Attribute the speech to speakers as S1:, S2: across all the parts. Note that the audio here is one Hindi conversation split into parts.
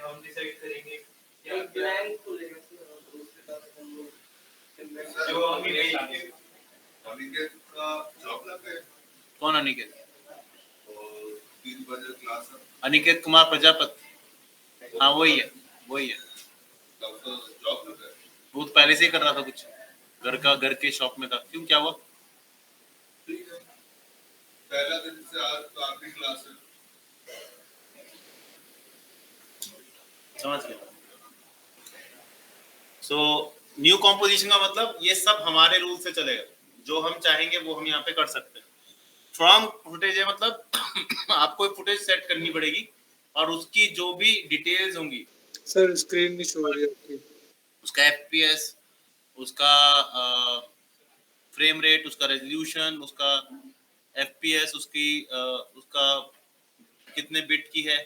S1: हम डिसाइड करेंगे क्या ब्लैंक खुलेगा उसके बाद हम लोग जो अनिकेत का जॉब लग गया।
S2: कौन अनिकेत?
S1: 3 बजे क्लास है।
S2: अनिकेत कुमार प्रजापति, हाँ वही है।
S1: जॉब लग गया।
S2: वो तो पहले से ही कर रहा था कुछ, घर के शॉप में था। क्यों, क्या हुआ?
S1: ठीक है, पहला दिन से आज तो आखिरी क्लास है।
S2: समझ गया। सो न्यू कॉम्पोजिशन का मतलब ये सब हमारे रूल से चलेगा, जो हम चाहेंगे वो हम यहाँ पे कर सकते हैं। फ्रॉम फुटेज है मतलब आपको फुटेज सेट करनी पड़ेगी और उसकी जो भी डिटेल्स होंगी।
S3: सर स्क्रीन नहीं शो हो रही है,
S2: उसका एफपीएस, उसका फ्रेम रेट, उसका रेजोल्यूशन, उसका एफपीएस, उसका कितने बिट की है,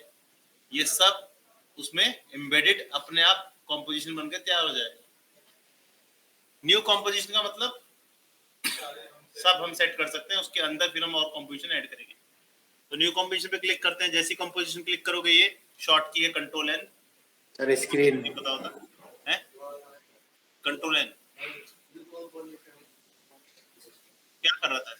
S2: ये सब उसमें एम्बेडेड अपने आप कॉम्पोजिशन बनकर तैयार हो जाएगा। न्यू कॉम्पोजिशन का मतलब सब हम सेट कर सकते हैं, उसके अंदर फिर हम और कॉम्पोजिशन ऐड करेंगे। तो न्यू कॉम्पोजिशन पे क्लिक करते हैं। जैसी कॉम्पोजिशन क्लिक करोगे, ये शॉर्ट की है कंट्रोल एन।
S4: सर स्क्रीन
S2: नहीं पता होता है कंट्रोल एन क्या कर रहा था?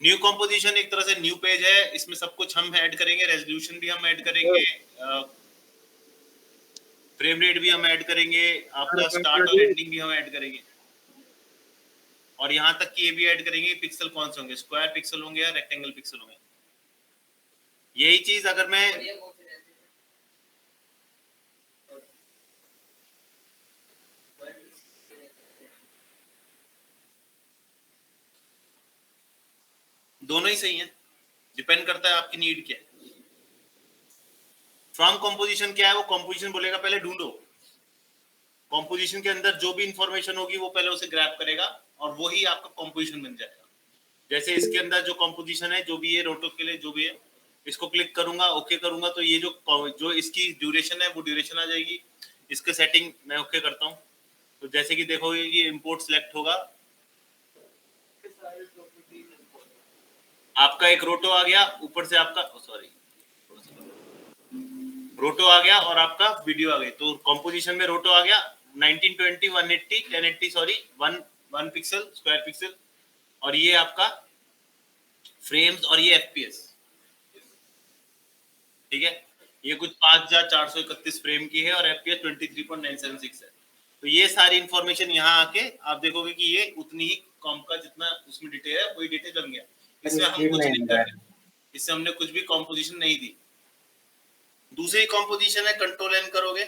S2: न्यू कॉम्पोजिशन एक तरह से न्यू पेज है, इसमें सब कुछ हम ऐड करेंगे। रेजोल्यूशन भी हम ऐड करेंगे, फ्रेम रेट भी हम ऐड करेंगे, आपका स्टार्ट और एंडिंग भी हम ऐड करेंगे, और यहाँ तक कि ये भी ऐड करेंगे पिक्सल कौन से होंगे, स्क्वायर पिक्सल होंगे या रेक्टेंगल पिक्सल होंगे। यही चीज अगर मैं दोनों ही सही है, डिपेंड करता है आपकी नीड क्या है। फ्रॉम कॉम्पोजिशन क्या है? वो कॉम्पोजिशन बोलेगा पहले ढूंढो। कॉम्पोजिशन के अंदर जो भी इंफॉर्मेशन होगी वो पहले उसे ग्रैब करेगा और वो ही आपका कॉम्पोजिशन बन जाएगा। जैसे इसके अंदर जो कॉम्पोजिशन है, जो भी है रोटो के लिए जो भी है, इसको क्लिक करूंगा, ओके करूंगा, तो ये जो इसकी ड्यूरेशन है वो ड्यूरेशन आ जाएगी। इसके सेटिंग मैं ओके करता हूँ, तो जैसे कि देखोगे कि इंपोर्ट सिलेक्ट होगा, आपका एक रोटो आ गया, ऊपर से आपका रोटो आ गया और आपका वीडियो आ गई। तो कॉम्पोजिशन में रोटो आ गया 1920 180 1080 सॉरी 1 पिक्सल स्क्वायर पिक्सल, और ये आपका फ्रेम्स और ये एफपीएस। ठीक है, ये कुछ 5431 फ्रेम की है और एफपीएस 23.976 है। तो ये सारी इंफॉर्मेशन यहाँ आके आप देखोगे कि ये उतनी ही कॉम का जितना उसमें डिटेल है वही डिटेल बन गया। इसमें हम कुछ नहीं कर रहे, इससे हमने कुछ भी कॉम्पोजिशन नहीं दी। दूसरी कॉम्पोजिशन है कंट्रोल एन करोगे,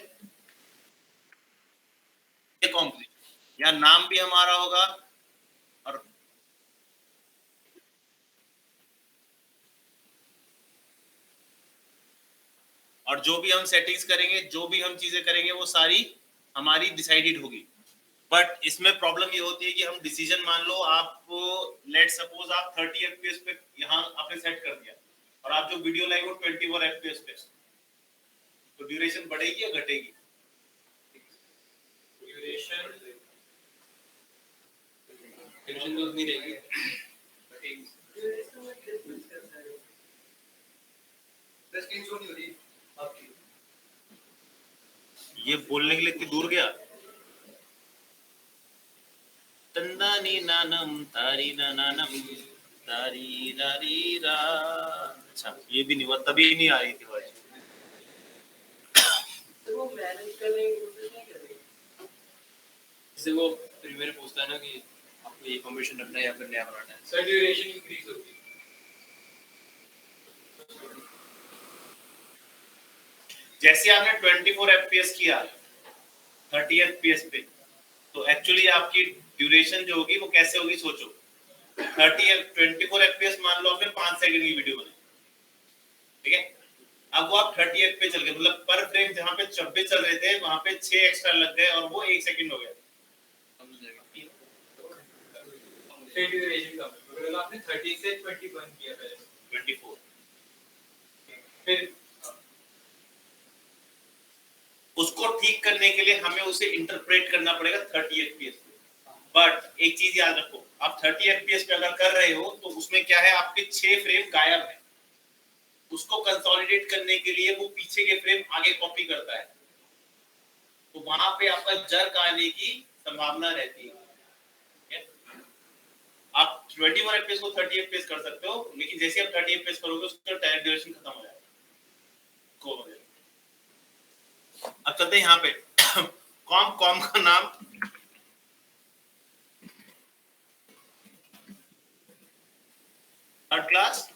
S2: ये कॉम्पोजिशन या नाम भी हमारा होगा और जो भी हम सेटिंग्स करेंगे, जो भी हम चीजें करेंगे वो सारी हमारी डिसाइडेड होगी। बट इसमें प्रॉब्लम ये होती है कि हम डिसीजन, मान लो आप लेट सपोज आप 30 एफपीएस पे यहाँ आपने सेट कर दिया और आप जो वीडियो लाएंगे वो 24 एफपीएस पे, तो ड्यूरेशन बढ़ेगी या घटेगी?
S1: ड्यूरेशन तो उतनी रहेगी।
S2: ये बोलने के लिए इतनी दूर गया। तंदानी नानम तारी नानम तारी रारी रा। अच्छा, ये भी नहीं हुआ, तभी नहीं आ रही थी आवाज।
S1: तो वो मैनेज करने की कोशिश नहीं कर रही। जैसे वो प्रीमियर पूछता है ना कि आपको ये कॉम्बिनेशन रखना है या फिर नया बनाना है, सर ड्यूरेशन इंक्रीज होगी।
S2: जैसे आपने 24 एफपीएस किया 30 एफपीएस पे, तो एक्चुअली आपकी ड्यूरेशन जो होगी वो कैसे होगी सोचो। 24 एफपीएस मान लो आपने 5 सेकंड की वीडियो बनाई, ठीक है, अब वो आप 30 पे चल गए, मतलब पर फ्रेम जहां पे 26 चल रहे थे वहां पे 6 एक्स्ट्रा लग गए और वो 1 सेकंड हो गया। ड्यूरेशन का मतलब आपने 30 से 21 किया पहले 24, फिर उसको ठीक करने के लिए हमें उसे इंटरप्रेट करना पड़ेगा 30 एफपीएस पे। बट एक चीज याद रखो, आप 30 fps पे अगर कर रहे हो तो उसमें क्या है, आपके 6 फ्रेम गायब है, उसको कंसोलिडेट करने के लिए वो पीछे के फ्रेम आगे कॉपी करता है, तो वहां पे आपका जर्क आने की संभावना रहती है। आप 21 fps को 30 fps कर सकते हो, लेकिन जैसे आप 30 fps करोगे उसका टाइम ड्यूरेशन खत्म हो जाएगा। अब चलते हैं यहाँ पे कॉम का नाम थर्ड क्लास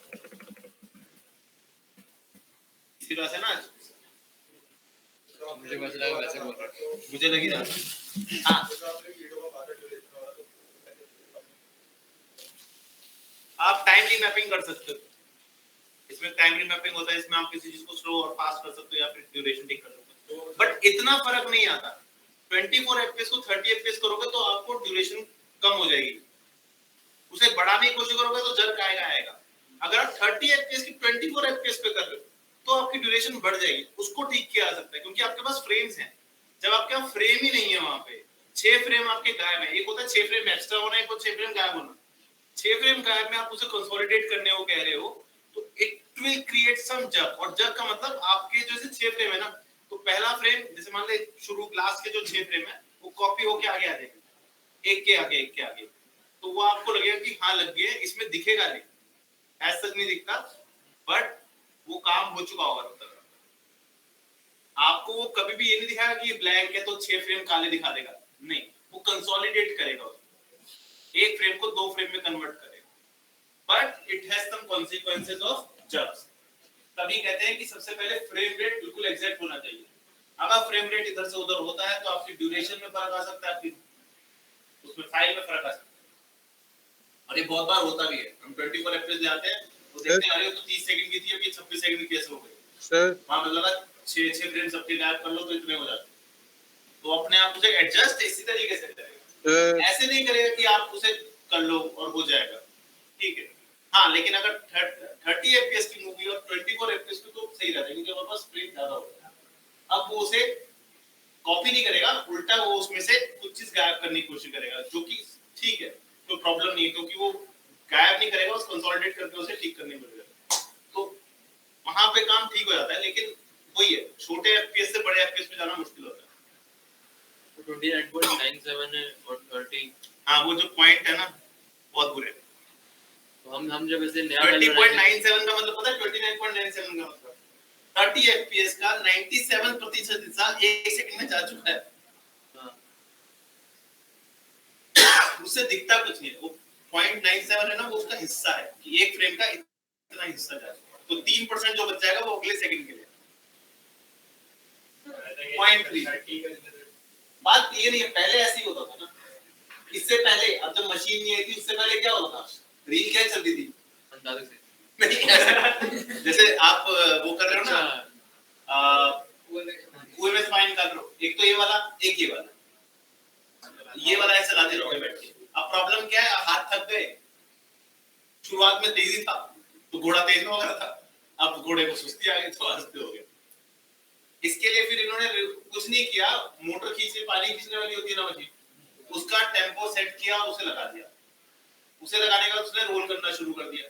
S2: इसी क्लास है ना आज?
S1: मुझे वैसे लगा वैसे बोल रहा है।
S2: मुझे लगी ना। हाँ, आप टाइमली मैपिंग कर सकते हो, इसमें टाइमली मैपिंग होता है, इसमें आप किसी चीज को स्लो और फास्ट कर सकते हो या फिर ड्यूरेशन ठीक कर सकते हो, बट इतना फर्क नहीं आता। 24 fps को 30 fps करोगे तो आपको ड्यूरेशन कम हो जाएगी, उसे बढ़ाने की कोशिश करोगे तो जर्क आएगा। अगर आप 30 fps की 24 fps पे कर रहे हो तो आपकी ड्यूरेशन बढ़ जाएगी, उसको ठीक किया जा सकता है क्योंकि आपके पास फ्रेम्स हैं। जब आपके पास फ्रेम ही नहीं है, वहां पे 6 फ्रेम आपके गायब है, एक होता है 6 फ्रेम एक्स्ट्रा होना, एक होता है 6 फ्रेम गायब होना। 6 फ्रेम गायब में आप उसे कंसोलिडेट करने को कह रहे हो तो it will create some jerk, और जर्क का मतलब आपके जैसे 6 फ्रेम है ना, तो पहला फ्रेम जैसे मान ले शुरू क्लास के जो 6 फ्रेम है वो कॉपी होके आगे आ जाएगा, एक के आगे, तो वो आपको लगेगा कि हाँ लग गया, इसमें दिखेगा नहीं, ऐसा नहीं दिखता, बट वो काम हो चुका होगा। आपको वो कभी भी ये नहीं दिखाएगा कि ये ब्लैंक है तो 6 फ्रेम काले दिखा देगा, नहीं, वो कंसोलिडेट करेगा उसको, एक फ्रेम को 2 फ्रेम में कन्वर्ट करेगा, but it has some consequences of jerks. तभी कहते हैं कि सबसे पहले फ्रेम रेट बिल्कुल एग्जैक्ट होना चाहिए। अगर फ्रेम रेट इधर से उधर होता है तो आपकी ड्यूरेशन में फर्क आ सकता है, आपकी उसमें फाइल में फर्क आ सकता है, और ये बहुत बार होता भी है। हम 24 fps ले आते हैं तो देखते हैं अरे तो 30 सेकंड की थी, अभी 26 सेकंड की कैसे हो गई
S3: सर?
S2: वहां पे लगा 6 फ्रेम सबके गायब कर लो तो इतने हो जाते, तो अपने आप उसे एडजस्ट इसी तरीके से करेगा, ऐसे नहीं करेगा कि आप उसे कर लो और हो जाएगा, ठीक है। हाँ, लेकिन अगर 30 fps की मूवी और 24 fps की तो सही रहता है क्योंकि हमारे पास फ्रेम ज्यादा होता है। अब वो उसे कॉपी नहीं करेगा, उल्टा वो उसमें से कुछ चीज गायब करने की कोशिश करेगा, जो कि ठीक है, कोई प्रॉब्लम नहीं है, क्योंकि वो गायब नहीं करेगा, उसको कंसोलिडेट करके उसे ठीक करने पड़ेगा, तो वहां पे काम ठीक हो जाता है। लेकिन वही है, छोटे एफपीएस से बड़े एफपीएस में जाना मुश्किल होता है।
S1: 29.97 और 30,
S2: हाँ, वो जो पॉइंट है ना बहुत बुरे।
S1: तो हम जब ऐसे नया
S2: 20.97 का मतलब पता है? 29.97 का मतलब 30 fps का 97% हिस्सा 1 सेकंड में जा चुका है। उससे दिखता कुछ नहीं है, वो 0.97 है ना, वो उसका हिस्सा है कि एक फ्रेम का इतना हिस्सा जा चुका है, तो 3% जो बच जाएगा वो अगले सेकंड के लिए 0.3। बात ये नहीं है, पहले ऐसे ही होता था ना, इससे पहले, अब जब मशीन नहीं आई थी उससे पहले क्या होता था, रील क्या चलती थी,
S1: अंदाजे से
S2: जैसे आप वो कर रहे हो ना, कुएं में से पानी निकाल रहे हो, एक तो ये वाला, एक ये वाला ऐसे चलाते रहोगे बैठ के। अब प्रॉब्लम क्या है, हाथ थक गए, शुरुआत में तेजी था तो घोड़ा तेज हो गया था, अब घोड़े को सुस्ती आ गई तो आस्ते हो गया। इसके लिए फिर इन्होंने कुछ नहीं किया, मोटर खींचे, पानी खींचने वाली होती है ना मशीन, उसका टेम्पो सेट किया और उसे लगा दिया, उसे लगाने के बाद उसने रोल करना शुरू कर दिया।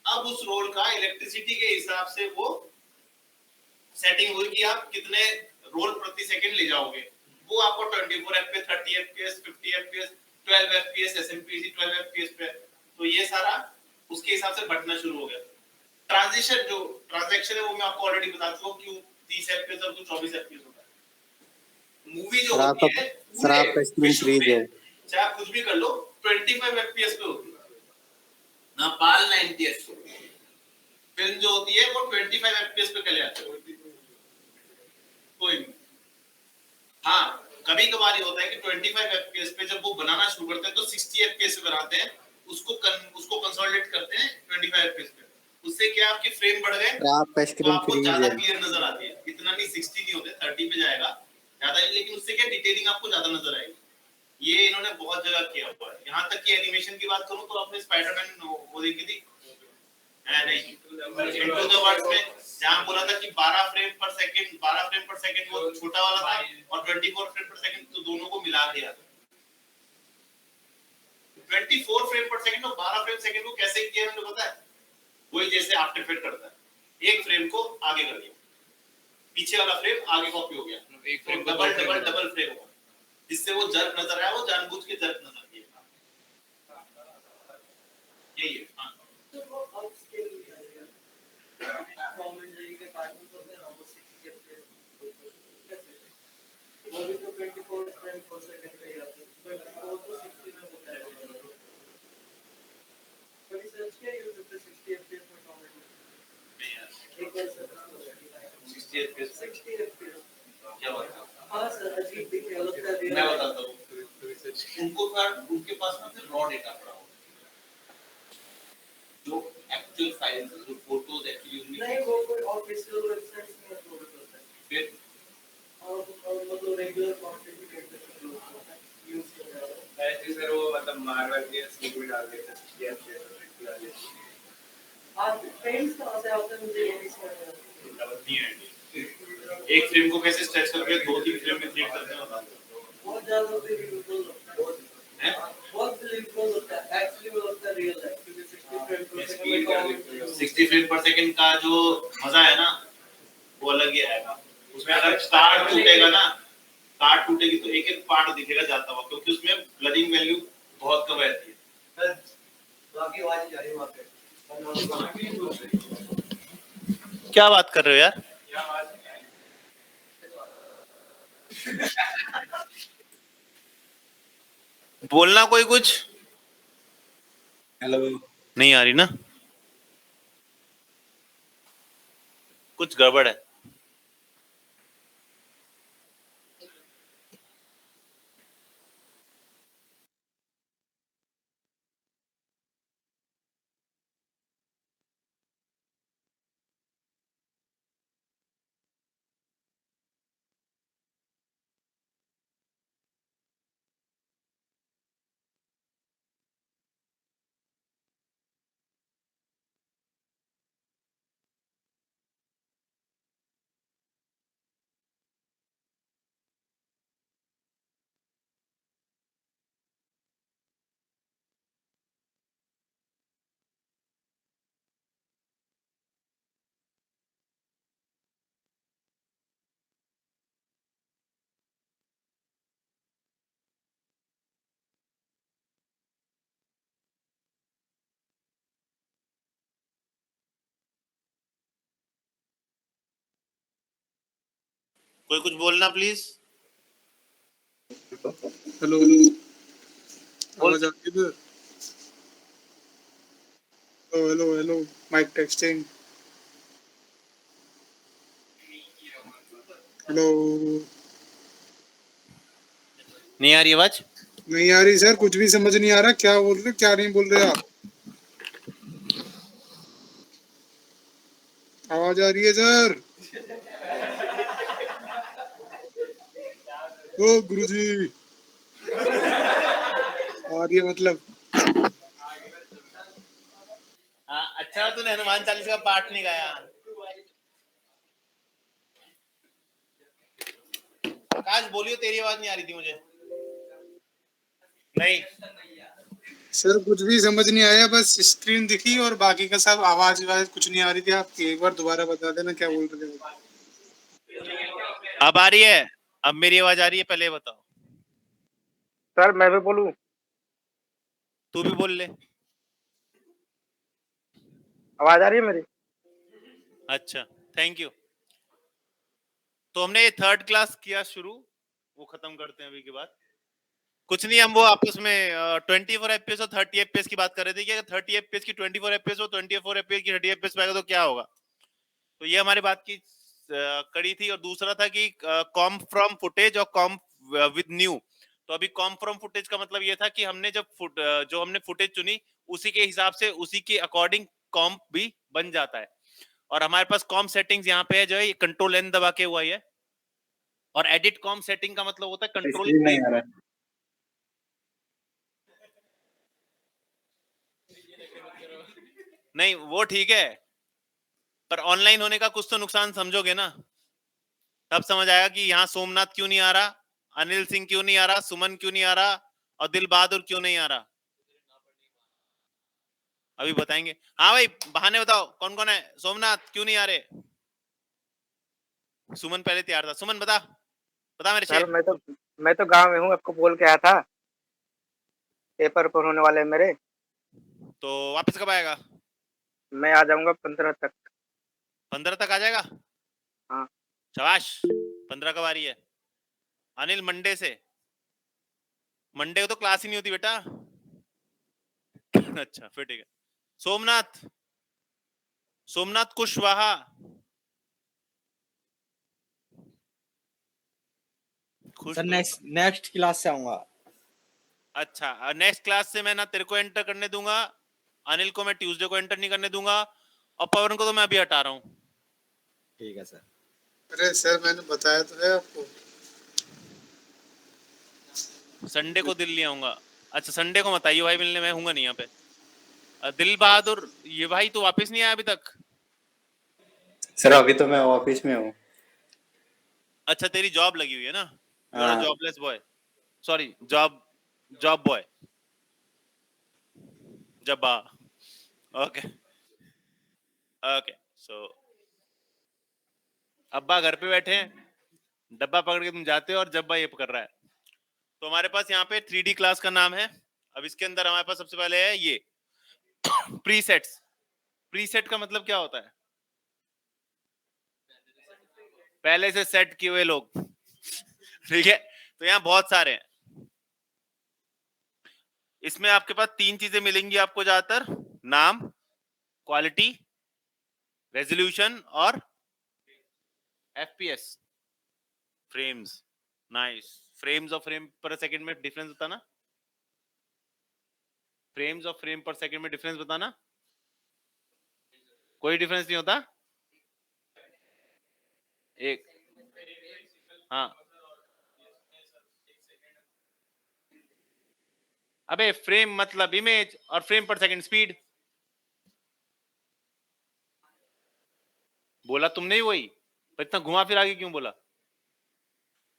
S2: अब उस रोल का इलेक्ट्रिसिटी के हिसाब से वो सेटिंग हुई कि आप कितने रोल प्रति सेकंड ले जाओगे, वो आपको 24 fps, 30 fps, 50 fps, 12 fps, SMPC 12 fps पे, तो ये सारा उसके हिसाब से बढ़ना शुरू हो गया। ट्रांजैक्शन है वो मैं आपको ऑलरेडी बता चुका हूं, क्यों 30 fps और 24 fps होता है। मूवी जो होती है
S4: शराब का स्क्रीन फ्रीज है,
S2: चाहे कुछ भी कर लो 25 fps पे होती है ना, पाल 90 fps। फिल्म जो होती है वो 25 fps पे चले जाते हैं, कोई नहीं। हाँ, कभी कभार ये होता है कि 25 fps पे जब वो बनाना शुरू करते हैं तो 60 fps पे बनाते हैं, उसको कंसोलिडेट करते हैं 25 fps पे, उससे क्या आपके फ्रेम बढ़ गए,
S4: शराब का स्क्रीन फ्रीज
S2: ज्यादा
S4: है।
S2: क्लियर नजर आती है, इतना नहीं 60 नहीं होते, 30 पे जाएगा ज्यादा नहीं, लेकिन उससे क्या डिटेलिंग आपको ज्यादा नजर आएगी। ये इन्होंने बहुत जगह किया हुआ है। यहाँ तक कि एनिमेशन की बात करूं तो आपने स्पाइडरमैन वो देखी थी नहीं, इनटू द वर्ल्ड में जहां बोला था कि 12 फ्रेम पर सेकंड वो छोटा वाला था और 24 फ्रेम पर सेकंड, तो दोनों को मिला दिया था। 24 फ्रेम पर सेकंड और 12 फ्रेम सेकंड को कैसे किया मैंने पता है? वही जैसे आफ्टर इफेक्ट करता है, एक फ्रेम को आगे कर दिया, पीछे वाला फ्रेम आगे कॉपी हो गया,
S1: एक फ्रेम
S2: डबल फ्रेम हुआ, जिससे वो जर्क नजर आया, वो जानबूझ के जर्क नजर दिया। यही है। हाँ
S5: तो वो अपस्केल कमेंट्री के पैटर्न होते हैं ना, वो 60 fps वो भी तो 24 फ्रेम पर सेकंड पे आते हैं, बट वो तो 60 में होता है। कभी सर्च किया यूट्यूब पे 60 fps में कमेंट्री?
S2: नहीं यार,
S5: एक बार सर्च
S2: 60 fps
S5: 60 fps
S2: क्या बात है?
S5: हाँ सर, अजीब दिखे लगता है।
S2: मैं बताता हूँ, उनके पास ना फिर रॉ डेटा पड़ा होगा, जो एक्चुअल फाइल्स, जो फोटोज एक्चुअली उनमें
S5: नहीं, वो कोई ऑफिशियल वेबसाइट्स में अपलोड करता है,
S2: फिर
S5: और मतलब रेगुलर कंटेंट क्रिएटर यूज कर रहा है।
S1: ऐसे सर वो मतलब मार्वल के स्क्रिप्ट में डाल देते हैं, डाल देते हैं।
S5: आप फ्रेम्स कहाँ से आते हैं मुझे ये नहीं समझ आ रहा।
S2: नहीं है, एक फ्रेम को कैसे स्ट्रेच करके 2-3 फ्रेम में क्रिएट करते हैं बता दो।
S5: बहुत ज्यादा बिलीवेबल लगता है, बहुत बिलीवेबल लगता है, एक्चुअली वो लगता है रियल है, क्योंकि 60 फ्रेम पर सेकंड
S2: 60 फ्रेम पर सेकंड का जो मजा है ना, वो अलग ही आएगा। उसमें अगर कार्ड टूटेगा ना, कार्ड टूटेगी तो एक एक पार्ट दिखेगा जाता हुआ, क्योंकि उसमें ब्लरिंग वैल्यू बहुत कम रहती है।
S5: बाकी आवाज जा रही है वहां पे।
S2: क्या बात कर रहे हो यार? बोलना कोई कुछ।
S4: हेलो।
S2: नहीं आ रही ना, कुछ गड़बड़ है। कोई कुछ बोलना प्लीज।
S3: हेलो, आवाज आ रही है? Hello hello hello, mic testing. Hello,
S2: नहीं आ रही आवाज?
S3: नहीं आ रही सर, कुछ भी समझ नहीं आ रहा, क्या बोल रहे क्या नहीं बोल रहे आप। आवाज आ रही है सर? ओ गुरुजी, आ रही है मतलब।
S2: अच्छा तूने हनुमान चालीसा का पाठ नहीं गाया। आकाश बोलियो, तेरी आवाज नहीं आ रही थी मुझे। नहीं
S3: सर कुछ भी समझ नहीं आया, बस स्क्रीन दिखी और बाकी का सब आवाज कुछ नहीं आ रही थी। आप एक बार दोबारा बता देना क्या बोल रहे थे।
S2: अब आ रही है? अब मेरी आवाज आ रही है? पहले बताओ।
S6: सर मैं भी बोलूं?
S2: तू भी बोल ले।
S6: आवाज आ रही है मेरी?
S2: अच्छा, थैंक यू। तो हमने ये थर्ड क्लास किया शुरू, वो खत्म करते हैं अभी के बाद। कुछ नहीं, हम वो आपस में 24 एफपीएस और 30 एफपीएस की बात कर रहे थे कि अगर 30 एफपीएस की 24 एफपीएस और 24 एफपीएस की 30 एफपीएस पे आएगा तो क्या होगा। तो ये हमारी बात की कड़ी थी। और दूसरा था कि कॉम फ्रॉम फुटेज और कॉम विद न्यू। तो अभी कॉम फ्रॉम फुटेज का मतलब ये था कि हमने जब जो हमने फुटेज चुनी उसी के हिसाब से, उसी के अकॉर्डिंग कॉम्प भी बन जाता है। और हमारे पास कॉम सेटिंग्स यहाँ पे है, जो है कंट्रोल एन दबा के हुआ है। और एडिट कॉम सेटिंग का मतलब होता है कंट्रोल
S4: नहीं आ रहा है।
S2: नहीं, वो ठीक है, पर ऑनलाइन होने का कुछ तो नुकसान समझोगे ना। तब समझ आएगा कि यहाँ सोमनाथ क्यों नहीं आ रहा, अनिल सिंह क्यों नहीं आ रहा, सुमन क्यों नहीं आ रहा, और दिल बहादुर क्यों नहीं आ रहा। अभी बताएंगे। हाँ भाई बहाने बताओ कौन कौन है। सोमनाथ क्यों नहीं आ रहे? सुमन पहले तैयार था। सुमन बता बता मेरे
S6: सर
S2: शेर।
S6: मैं तो गांव में हूँ, आपको बोल के आया था पेपर पर होने वाले हैं मेरे।
S2: तो वापस कब आएगा?
S6: मैं आ जाऊंगा 15 तक।
S2: 15 तक आ जाएगा?
S6: हाँ
S2: शाबाश। 15 कब आ रही है? अनिल मंडे से। मंडे को तो क्लास ही नहीं होती बेटा। अच्छा फिर ठीक है। सोमनाथ सोमनाथ कुशवाहा। खुश
S4: सर
S2: तो।
S4: नेक्स्ट नेक्स्ट क्लास से आऊंगा।
S2: अच्छा नेक्स्ट क्लास से मैं ना तेरे को एंटर करने दूंगा, अनिल को मैं ट्यूसडे को एंटर नहीं करने दूंगा, और पवन को तो मैं अभी हटा रहा हूँ।
S4: ठीक है सर।
S3: अरे सर मैंने बताया तो है आपको।
S2: संडे को दिल्ली आऊंगा। अच्छा संडे को मत आइए भाई मिलने, मैं हूंगा नहीं यहाँ पे। दिल बहादुर ये भाई तो वापस नहीं आया अभी तक।
S4: सर अभी तो मैं ऑफिस में हूँ।
S2: अच्छा तेरी जॉब लगी हुई है ना? यू आर अ
S4: हाँ
S2: jobless boy. Sorry job job boy. जब्बा। ओके ओके सो अब्बा घर पे बैठे हैं, डब्बा पकड़ के तुम जाते हो और जब्बा ये पकड़ रहा है। तो हमारे पास यहाँ पे 3D क्लास का नाम है। अब इसके अंदर हमारे पास सबसे पहले है ये प्रीसेट्स। प्रीसेट का मतलब क्या होता है? पहले से सेट किए हुए लोग। ठीक है तो यहाँ बहुत सारे हैं। इसमें आपके पास तीन चीजें मिलेंगी आपको ज्यादातर, नाम, क्वालिटी, रेजोल्यूशन और एफपीएस, फ्रेम्स। नाइस। फ्रेम्स और फ्रेम पर सेकंड में डिफरेंस बताना। फ्रेम्स और फ्रेम पर सेकंड में डिफरेंस बताना। कोई डिफरेंस नहीं होता। एक हाँ अबे फ्रेम मतलब इमेज और फ्रेम पर सेकंड स्पीड। बोला तुमने ही वही, पर इतना घुमा फिरा के क्यों बोला?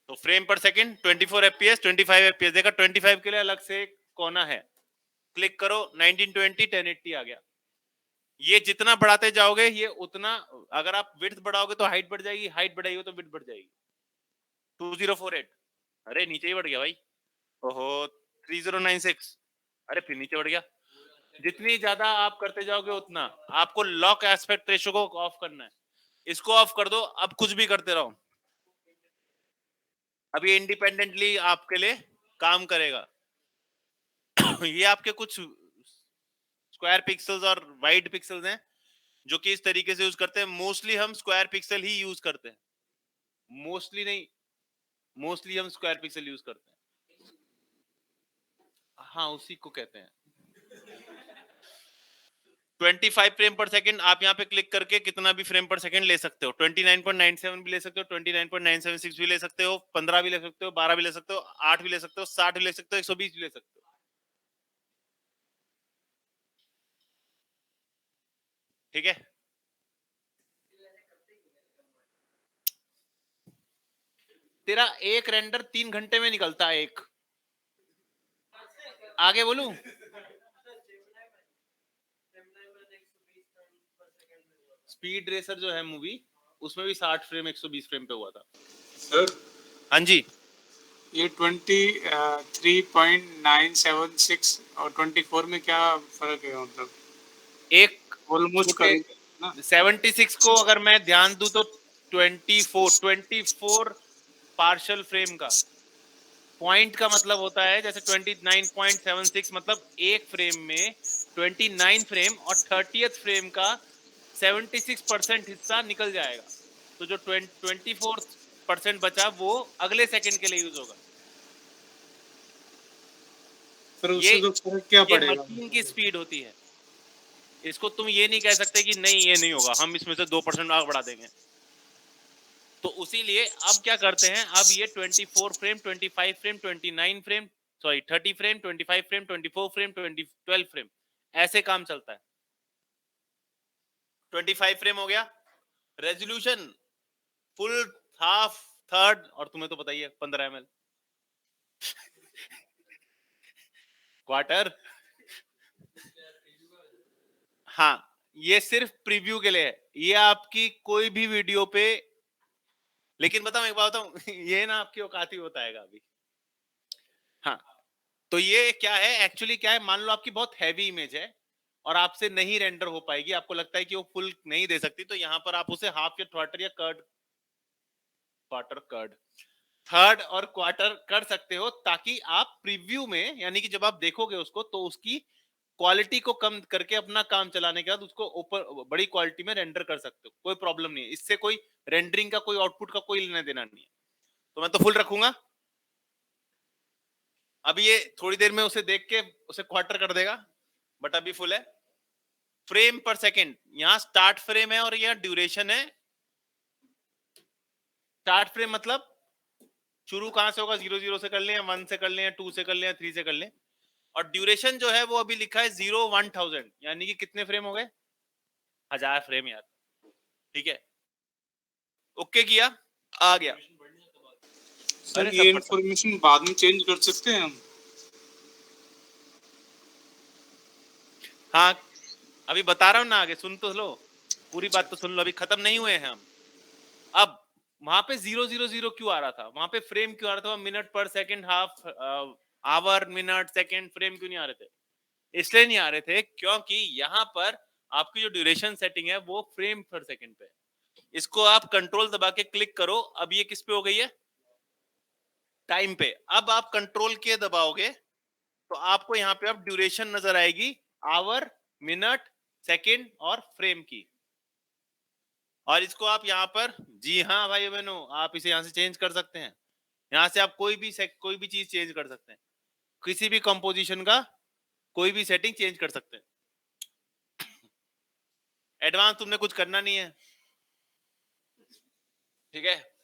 S2: तो फ्रेम पर सेकंड 24 एफपीएस 25 एफपीएस। देखा 25 के लिए अलग से कोना है, क्लिक करो 1920 1080 आ गया। ये जितना बढ़ाते जाओगे ये उतना, अगर आप विड्थ बढ़ाओगे तो हाइट बढ़ जाएगी, हाइट बढ़ाएगी तो विड्थ बढ़ जाएगी। 2048 अरे नीचे ही बढ़ गया भाई। ओहो 3096 अरे फिर नीचे बढ़ गया। जितनी ज्यादा आप करते जाओगे उतना आपको लॉक एस्पेक्ट रेशियो को ऑफ करना है। इसको ऑफ कर दो, अब कुछ भी करते रहो, अभी इंडिपेंडेंटली आपके लिए काम करेगा। ये आपके कुछ स्क्वायर पिक्सल्स और वाइड पिक्सल्स हैं जो कि इस तरीके से यूज करते हैं। मोस्टली हम स्क्वायर पिक्सल ही यूज करते हैं, मोस्टली नहीं, मोस्टली हम स्क्वायर पिक्सल यूज करते हैं। हाँ उसी को कहते हैं। 25 फ्रेम पर सेकंड आप यहाँ पे क्लिक करके कितना भी फ्रेम पर सेकंड ले सकते हो। 29.97 भी ले सकते हो, 29.976 भी ले सकते हो, 15 भी ले सकते हो, 12 भी ले सकते हो, 8 भी ले सकते हो, 60 भी ले सकते हो, 120 भी ले सकते हो। ठीक है तेरा एक रेंडर 3 घंटे में निकलता है एक। आगे बोलूं? स्पीड रेसर जो है मूवी, उसमें भी 60 फ्रेम 120 फ्रेम पे हुआ था।
S3: सर
S2: हाँ जी
S3: ये 23.976 और 24 में क्या फर्क है मतलब?
S2: एक
S3: ऑलमोस्ट
S2: छोटे
S3: करेंगे ना।
S2: 76 को अगर मैं ध्यान दूं तो 24 पार्शियल फ्रेम का पॉइंट का मतलब होता है जैसे 29.76 मतलब एक फ्रेम में 29 फ्रेम और 30th फ्रेम का 76% हिस्सा निकल जाएगा। तो जो 24% बचा वो अगले सेकंड के लिए यूज होगा।
S3: सर
S2: ये
S3: उससे तो फर्क क्या
S2: ये
S3: पड़ेगा?
S2: मशीन की स्पीड होती है। इसको तुम ये नहीं कह सकते कि नहीं ये नहीं होगा, हम इसमें से 2% आगे बढ़ा देंगे। तो उसी लिए अब क्या करते हैं, अब ये 24 frame 25 frame 29 frame sorry 30 frame 25 frame 24 frame 12 frame ऐसे काम चलता है। 25 फ्रेम हो गया, रेजोल्यूशन फुल, हाफ, थर्ड, और तुम्हें तो बताइए 15 ml क्वार्टर। हाँ, ये सिर्फ प्रीव्यू के लिए है, ये आपकी कोई भी वीडियो पे, लेकिन बताऊं एक बात बताऊं ये ना आपकी औकात ही बताएगा अभी। हाँ, तो ये क्या है एक्चुअली, क्या है, मान लो आपकी बहुत हैवी इमेज है और आपसे नहीं रेंडर हो पाएगी, आपको लगता है कि वो फुल नहीं दे सकती, तो यहां पर आप उसे हाफ या क्वार्टर या थर्ड और क्वार्टर कर सकते हो, ताकि आप प्रीव्यू में, यानी कि जब आप देखोगे उसको, तो उसकी क्वालिटी को कम करके अपना काम चलाने के बाद उसको ऊपर बड़ी क्वालिटी में रेंडर कर सकते हो, कोई प्रॉब्लम नहीं है इससे, कोई रेंडरिंग का कोई आउटपुट का कोई लेना देना नहीं है। तो मैं तो फुल रखूंगा, अभी ये थोड़ी देर में उसे देख के उसे क्वार्टर कर देगा, बट अभी फुल है। फ्रेम पर सेकंड, यहां स्टार्ट फ्रेम है और यह ड्यूरेशन है। स्टार्ट फ्रेम मतलब शुरू कहां से होगा, 0 से कर लें, 1 से कर लें, 2 से कर लें, 3 से कर लें। और ड्यूरेशन जो है वो अभी लिखा है 0-1000, यानी कि कितने फ्रेम हो गए, 1000 फ्रेम यार, ठीक है। ओके किया, आ गया।
S3: सर ये इंफॉर्मेशन बाद में चेंज कर सकते हैं हम?
S2: हाँ, अभी बता रहा हूं ना, आगे सुन तो लो, पूरी बात तो सुन लो, अभी खत्म नहीं हुए हैं हम। अब वहां पे 000 क्यों आ रहा था, वहां पे फ्रेम क्यों आ रहा था, मिनट पर second, half hour, minute, second, frame क्यों नहीं आ रहे थे? इसलिए नहीं आ रहे थे क्योंकि यहाँ पर आपकी जो ड्यूरेशन सेटिंग है वो फ्रेम पर सेकंड पे है। इसको आप कंट्रोल दबा के क्लिक करो, अब ये किस पे हो गई है, टाइम पे। अब आप कंट्रोल के दबाओगे तो आपको यहाँ पे अब ड्यूरेशन नजर आएगी, आवर, मिनट, सेकंड और फ्रेम की। और इसको आप यहाँ पर, जी हाँ भाई बहनों, आप इसे यहाँ से चेंज कर सकते हैं, यहाँ से आप कोई भी चीज चेंज कर सकते हैं, किसी भी कंपोजिशन का कोई भी सेटिंग चेंज कर सकते हैं। एडवांस तुमने कुछ करना नहीं है, ठीक है।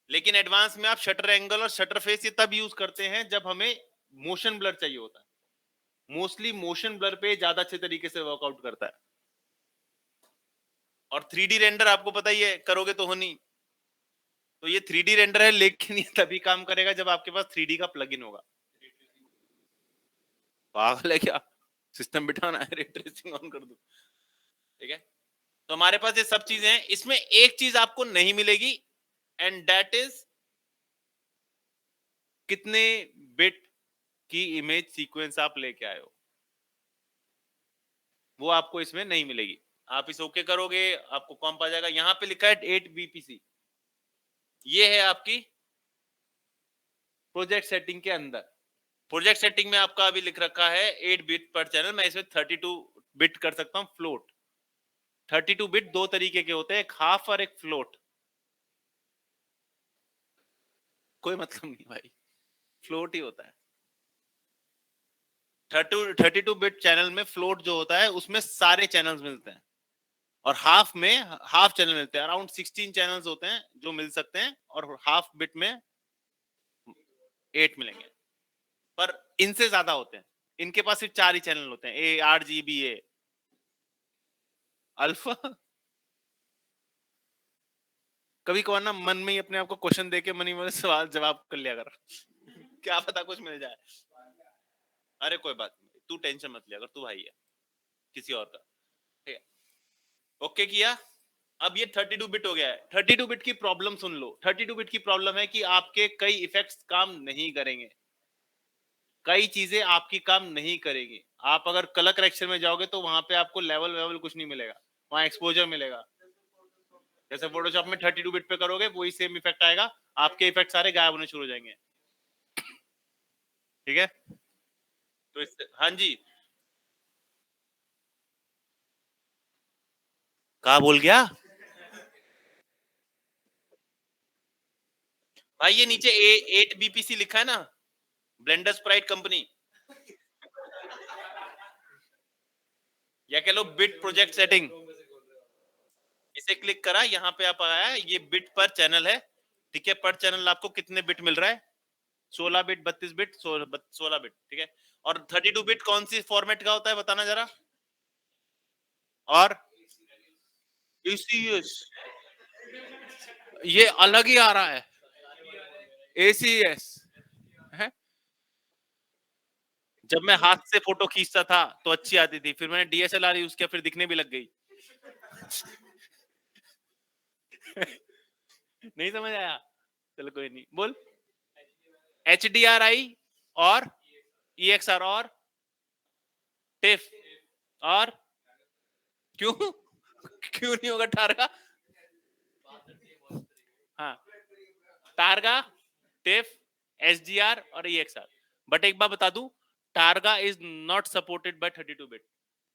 S2: लेकिन एडवांस में आप शटर एंगल और शटर फेस ये तब यूज करते हैं जब हमें मोशन ब्लर चाहिए होता है। मोस्टली मोशन ब्लर पे ज्यादा अच्छे तरीके से वर्कआउट करता है। और 3D रेंडर आपको पता ही है, करोगे तो हो नहीं, तो ये 3D रेंडर है, लेकिन ये तभी काम करेगा जब आपके पास 3D का प्लगइन होगा। पागल है क्या, सिस्टम बिठाना है, रे ट्रेसिंग ऑन कर दो, ठीक है। तो हमारे पास ये सब चीजें हैं, इसमें एक चीज आपको नहीं मिलेगी, एंड दैट इज कितने बिट की इमेज सीक्वेंस आप लेके आए हो, वो आपको इसमें नहीं मिलेगी। आप इसे ओके करोगे, आपको कॉम्प आ जाएगा, यहां पे लिखा है 8 BPC, ये है आपकी प्रोजेक्ट सेटिंग के अंदर। प्रोजेक्ट सेटिंग में आपका अभी लिख रखा है 8 बिट पर चैनल, मैं इसमें 32 बिट कर सकता हूं फ्लोट। 32 बिट दो तरीके के होते हैं, एक हाफ और एक फ्लोट। कोई मतलब नहीं भाई, फ्लोट ही होता है। 32 बिट चैनल में फ्लोट जो होता है उसमें सारे चैनल्स मिलते हैं, और हाफ में हाफ चैनल मिलते हैं। अराउंड 16 चैनल्स होते हैं जो मिल सकते हैं, और हाफ बिट में 8 मिलेंगे, पर इनसे ज्यादा होते हैं। इनके पास सिर्फ 4 ही चैनल होते हैं, ए, RGB, ए, अल्फा। कभी कभार ना मन में ही अपने आप को क्वेश्चन देके मनी मन सवाल जवाब कर लिया कर क्या पता कुछ मिल जाए। अरे कोई बात नहीं, तू टेंशन मत लिया, अगर तू भाई है किसी और का, ठीक है। ओके किया, अब ये 32 बिट हो गया है। 32 बिट की प्रॉब्लम सुन लो। 32 बिट की प्रॉब्लम है कि आपके कई इफेक्ट्स काम नहीं करेंगे, कई चीजें आपकी काम नहीं करेगी। आप अगर कलर करेक्शन में जाओगे तो वहां पे आपको लेवल कुछ नहीं मिलेगा, वहां एक्सपोजर मिलेगा। जैसे फोटोशॉप में 32 बिट पे करोगे वही सेम इफेक्ट आएगा, आपके इफेक्ट सारे गायब होने शुरू हो जाएंगे, ठीक है। तो इससे, हाँ जी, कहा बोल गया भाई, ये नीचे 8 BPC लिखा है ना, ब्लेंडर स्प्राइट कंपनी, या कह लो बिट प्रोजेक्ट सेटिंग। इसे क्लिक करा, यहाँ पे आप आया, ये बिट पर चैनल है, ठीक है। पर चैनल आपको कितने बिट मिल रहा है, 16 बिट, 32 बिट, 16 बिट, ठीक है। और 32 बिट कौन सी फॉर्मेट का होता है बताना जरा, और ACS, ये अलग ही आ रहा है, ACS है, जब मैं हाथ से फोटो खींचता था तो अच्छी आती थी, फिर मैंने DSLR यूज किया, फिर दिखने भी लग गई। नहीं समझ आया? चलो कोई नहीं, बोल। HDRI और EXR और टिफ और क्यों क्यों नहीं होगा टारगा? हाँ, टारगा, टिफ, SDR और EXR। बट एक बात बता दूं, Targa is not supported by 32 bit.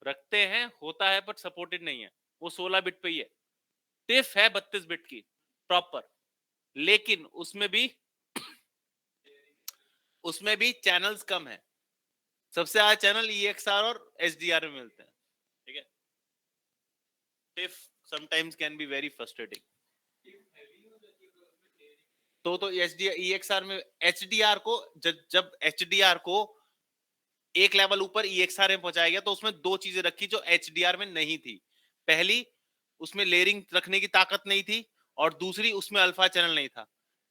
S2: रखते हैं, होता है, बट सपोर्टेड नहीं है, वो 16 बिट पे ही है। टिफ है 32 बिट की प्रॉपर, लेकिन उसमें भी चैनल्स कम है। सबसे ज्यादा चैनल EXR और SDR में मिलते हैं, ठीक है। Tiff sometimes can be very frustrating. तो EXR में HDR को जब HDR को एक लेवल ऊपर EXR में पहुंचाया गया, तो उसमें दो चीजें रखी जो HDR में नहीं थी। पहली, उसमें लेयरिंग रखने की ताकत नहीं थी, और दूसरी, उसमें अल्फा चैनल नहीं था।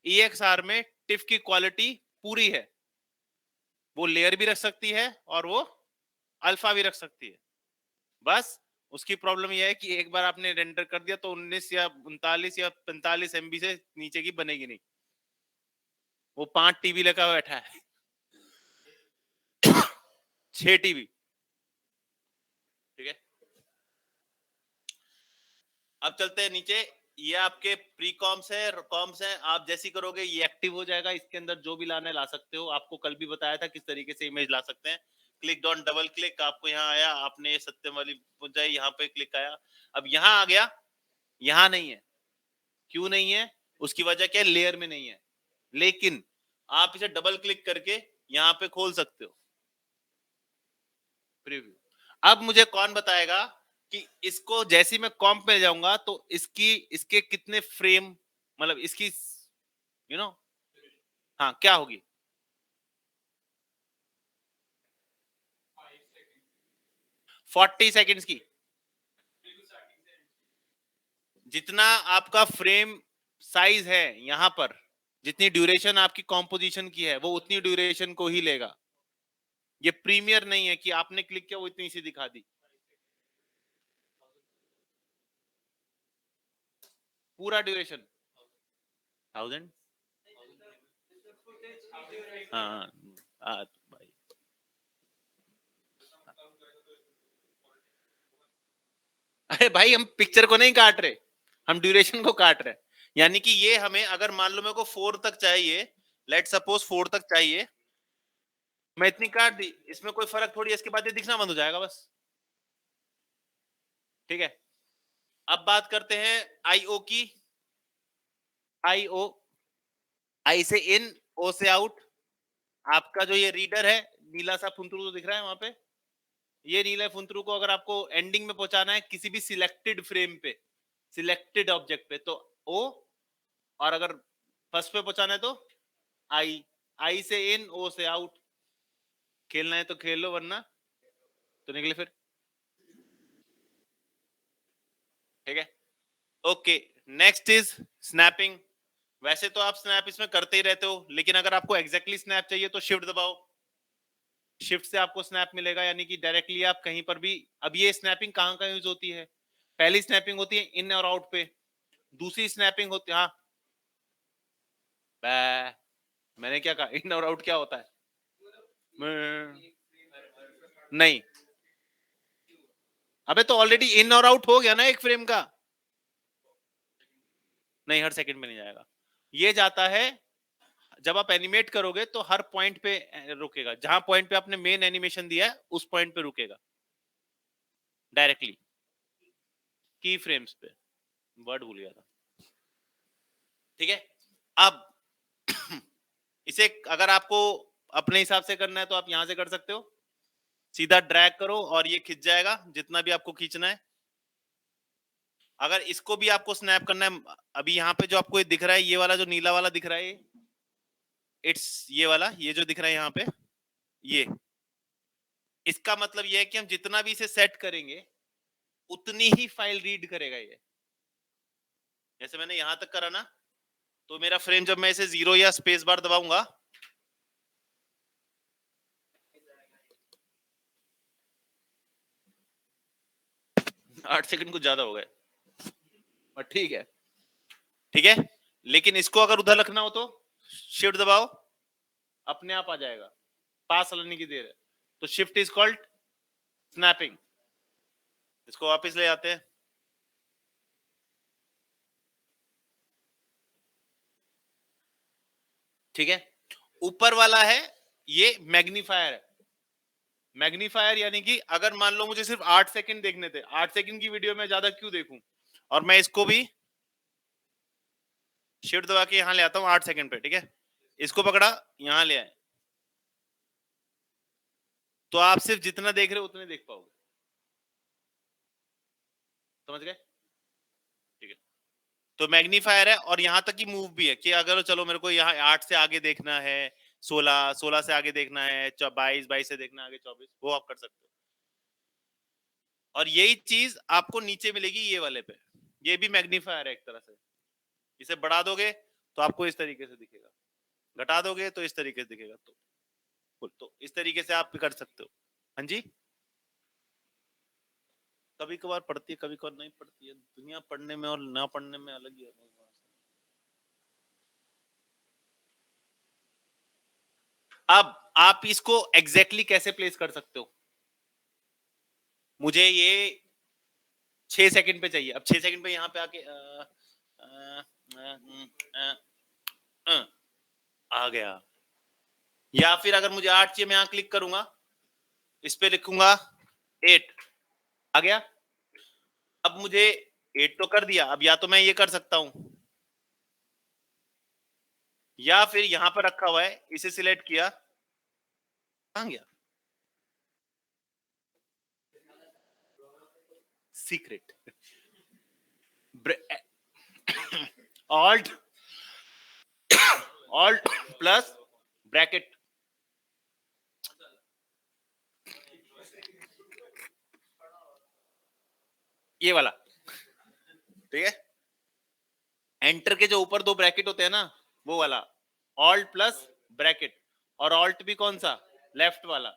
S2: EXR में टिफ की क्वालिटी पूरी है, वो लेयर भी रख सकती है और वो अल्फा भी रख सकती है। बस उसकी प्रॉब्लम यह है कि एक बार आपने रेंडर कर दिया तो 19 या 39 या 45 MB से नीचे की बनेगी नहीं, वो 5 TB लगा हुआ बैठा है। 6 TB, ठीक है। अब चलते हैं नीचे। ये आपके प्री कॉम्स है, आप जैसी करोगे ये एक्टिव हो जाएगा। इसके अंदर जो भी लाना है ला सकते हो। आपको कल भी बताया था किस तरीके से इमेज ला सकते हैं। क्लिक ऑन डबल क्लिक, आपको यहाँ आया, आपने सत्यम वाली पहुंचाई, यहाँ पे क्लिक आया। अब यहाँ आ गया, यहाँ नहीं है। क्यों नहीं है? उसकी वजह क्या है? लेयर में नहीं है, लेकिन आप इसे डबल क्लिक करके यहाँ पे खोल सकते हो प्रीव्यू। अब मुझे कौन बताएगा कि इसको जैसे ही मैं कॉम्प में जाऊंगा तो इसके कितने फ्रेम, मतलब इसकी हाँ क्या होगी? 40 सेकेंड्स की। जितना आपका फ्रेम साइज है यहां पर, जितनी ड्यूरेशन आपकी कॉम्पोजिशन की है, वो उतनी ड्यूरेशन को ही लेगा। ये प्रीमियर नहीं है कि आपने क्लिक किया वो इतनी सी दिखा दी। पूरा ड्यूरेशन 1000। हाँ भाई, अरे भाई हम पिक्चर को नहीं काट रहे, हम ड्यूरेशन को काट रहे हैं। यानी कि ये हमें, अगर मान लो मेरे को 4 तक चाहिए, लेट सपोज 4 तक चाहिए, मैं इतनी काट दी, इसमें कोई फर्क थोड़ी है, इसके बाद ये दिखना बंद हो जाएगा बस, ठीक है। अब बात करते हैं IO की। IO, आई से इन, O से आउट। आपका जो ये रीडर है, नीला सा फुंतरू तो दिख रहा है वहां पे, ये नीले फुंतरू को अगर आपको एंडिंग में पहुंचाना है किसी भी सिलेक्टेड फ्रेम पे, सिलेक्टेड ऑब्जेक्ट पे, तो O, और अगर फर्स्ट पे पहुंचाना है तो आई से इन, O से आउट। खेलना है तो खेल लो, वरना तो निकले फिर, ठीक है। Okay, next is snapping. वैसे तो आप स्नैप इसमें करते ही रहते हो, लेकिन अगर आपको एग्जैक्टली स्नैप चाहिए तो शिफ्ट दबाओ, शिफ्ट से आपको स्नैप मिलेगा, यानी कि डायरेक्टली आप कहीं पर भी। अब ये स्नैपिंग कहाँ का यूज होती है? पहली स्नैपिंग होती है इन और आउट पे, दूसरी स्नैपिंग होती है, हाँ मैंने क्या कहा? इन और आउट क्या होता है? नहीं, अबे तो ऑलरेडी इन और आउट हो गया ना एक फ्रेम का। नहीं, हर सेकंड में नहीं जाएगा, ये जाता है जब आप एनिमेट करोगे तो हर पॉइंट पे रुकेगा, जहां पॉइंट पे आपने मेन एनिमेशन दिया है उस पॉइंट पे रुकेगा डायरेक्टली, की फ्रेम्स पे। वर्ड भूल गया था, ठीक है। अब इसे अगर आपको अपने हिसाब से करना है तो आप यहां से कर सकते हो, सीधा ड्रैग करो और ये खिंच जाएगा जितना भी आपको खींचना है। अगर इसको भी आपको स्नैप करना है, अभी यहाँ पे जो आपको ये दिख रहा है, ये वाला जो नीला वाला दिख रहा है, इट्स ये वाला, ये जो दिख रहा है यहाँ पे, ये इसका मतलब ये है कि हम जितना भी इसे सेट करेंगे उतनी ही फाइल रीड करेगा ये। जैसे मैंने यहां तक करा ना, तो मेरा फ्रेम जब मैं इसे 0 या स्पेस बार दबाऊंगा 8 सेकंड कुछ ज्यादा हो गए, पर ठीक है, ठीक है। लेकिन इसको अगर उधर रखना हो तो शिफ्ट दबाओ, अपने आप आ जाएगा, पास चलने की देर है, तो शिफ्ट इज कॉल्ड स्नैपिंग। इसको वापस ले आते हैं, ठीक है। ऊपर वाला है ये मैग्नीफायर है। मैग्नीफायर यानी कि अगर मान लो मुझे सिर्फ 8 सेकंड देखने थे, 8 सेकंड की वीडियो में ज्यादा क्यों देखूं, और मैं इसको भी शिफ्ट दबा के यहां ले आता हूं 8 सेकंड पे, ठीक है। इसको पकड़ा, यहां ले आए, तो आप सिर्फ जितना देख रहे हो उतने देख पाओगे, समझ गए, ठीक है। तो मैग्नीफायर है, और यहां तक की मूव भी है कि अगर चलो मेरे को यहाँ 8 से आगे देखना है, 16 से आगे देखना है, 22 से देखना है आगे 24, वो आप कर सकते हो। और यही चीज आपको नीचे मिलेगी ये वाले पे, ये भी मैग्नीफायर है एक तरह से। इसे बढ़ा दोगे तो आपको इस तरीके से दिखेगा, घटा दोगे तो इस तरीके से दिखेगा, तो इस तरीके से आप कर सकते हो। हाँ जी, कभी कभार पढ़ती है, कभी कभार नहीं पढ़ती है, दुनिया पढ़ने में और ना पढ़ने में अलग ही है। अब आप इसको एग्जैक्टली कैसे प्लेस कर सकते हो, मुझे ये 6 सेकंड पे चाहिए, अब 6 सेकंड पे यहाँ पे आके आ गया, या फिर अगर मुझे 8 चाहिए, मैं यहां क्लिक करूंगा, इस पे लिखूंगा 8, आ गया। अब मुझे 8 तो कर दिया, अब या तो मैं ये कर सकता हूं, या फिर यहां पर रखा हुआ है, इसे सिलेक्ट किया, आ गया secret, alt alt plus bracket, ये वाला, ठीक है। एंटर के जो ऊपर 2 ब्रैकेट होते हैं ना, वो वाला ऑल्ट प्लस ब्रैकेट, और ऑल्ट भी कौन सा, लेफ्ट वाला।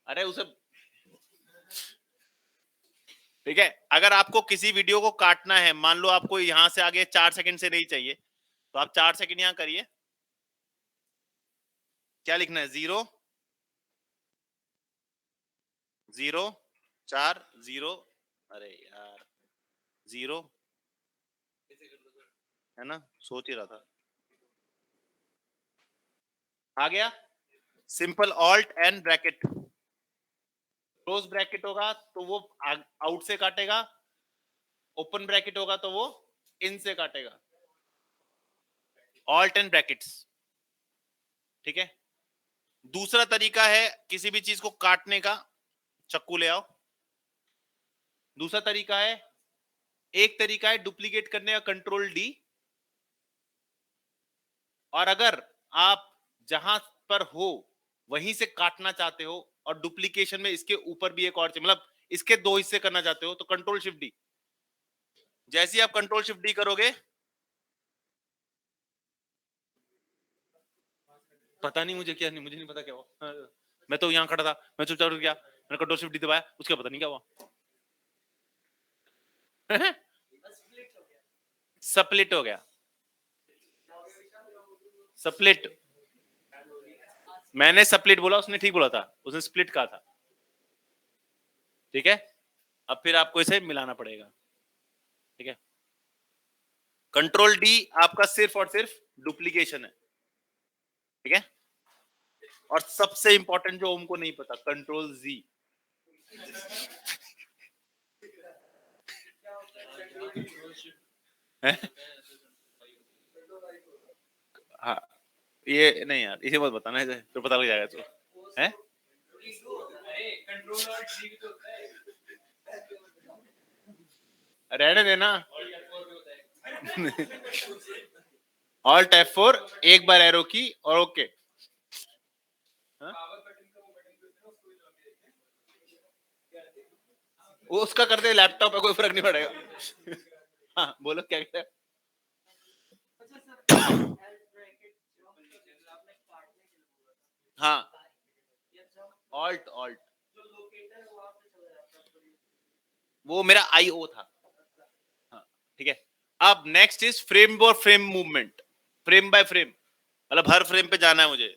S2: अरे उसे, ठीक है। अगर आपको किसी वीडियो को काटना है, मान लो आपको यहां से आगे 4 सेकंड से नहीं चाहिए, तो आप 4 सेकंड यहां करिए, क्या लिखना है, 0 0 4 0, अरे यार 0 है ना, सोच ही रहा था, आ गया। Simple alt and bracket, close bracket होगा तो वो आउट से काटेगा, ओपन ब्रैकेट होगा तो वो इन से काटेगा, ऑल्ट एंड ब्रैकेट्स, ठीक है। दूसरा तरीका है किसी भी चीज को काटने का, चाकू ले आओ। दूसरा तरीका है, एक तरीका है डुप्लीकेट करने का, कंट्रोल डी, और अगर आप जहां पर हो वहीं से काटना चाहते हो, और डुप्लीकेशन में इसके ऊपर भी एक और, मतलब इसके 2 हिस्से करना चाहते हो, तो कंट्रोल शिफ्ट डी। जैसे ही आप कंट्रोल शिफ्ट डी करोगे, पता नहीं मुझे क्या, नहीं मुझे नहीं पता क्या हुआ, मैं तो यहां खड़ा था, मैं चुपचाप रुक गया, मैंने कंट्रोल शिफ्ट डी दबाया, उसका पता नहीं क्या हुआ। स्प्लिट हो गया, स्प्लिट, मैंने स्प्लिट बोला, उसने ठीक बोला था, उसने स्प्लिट कहा था, ठीक है। अब फिर आपको इसे मिलाना पड़ेगा, ठीक है। कंट्रोल डी आपका सिर्फ और सिर्फ डुप्लीकेशन है, ठीक है। और सबसे इंपॉर्टेंट जो हमको नहीं पता, कंट्रोल जी, हाँ ये नहीं यार, इसे मत बताना, इसे तो पता लग जाएगा, तो है रहने देना। ऑल्ट F4 एक बार एरो की और ओके, वो उसका कर दे, लैपटॉप है, कोई फर्क नहीं पड़ेगा। हाँ बोलो क्या कहते हैं। हाँ ऑल्ट ऑल्ट, वो मेरा IO था। हाँ, ठीक है। अब नेक्स्ट इज फ्रेम और frame movement, frame by frame, मतलब हर फ्रेम पे जाना है मुझे।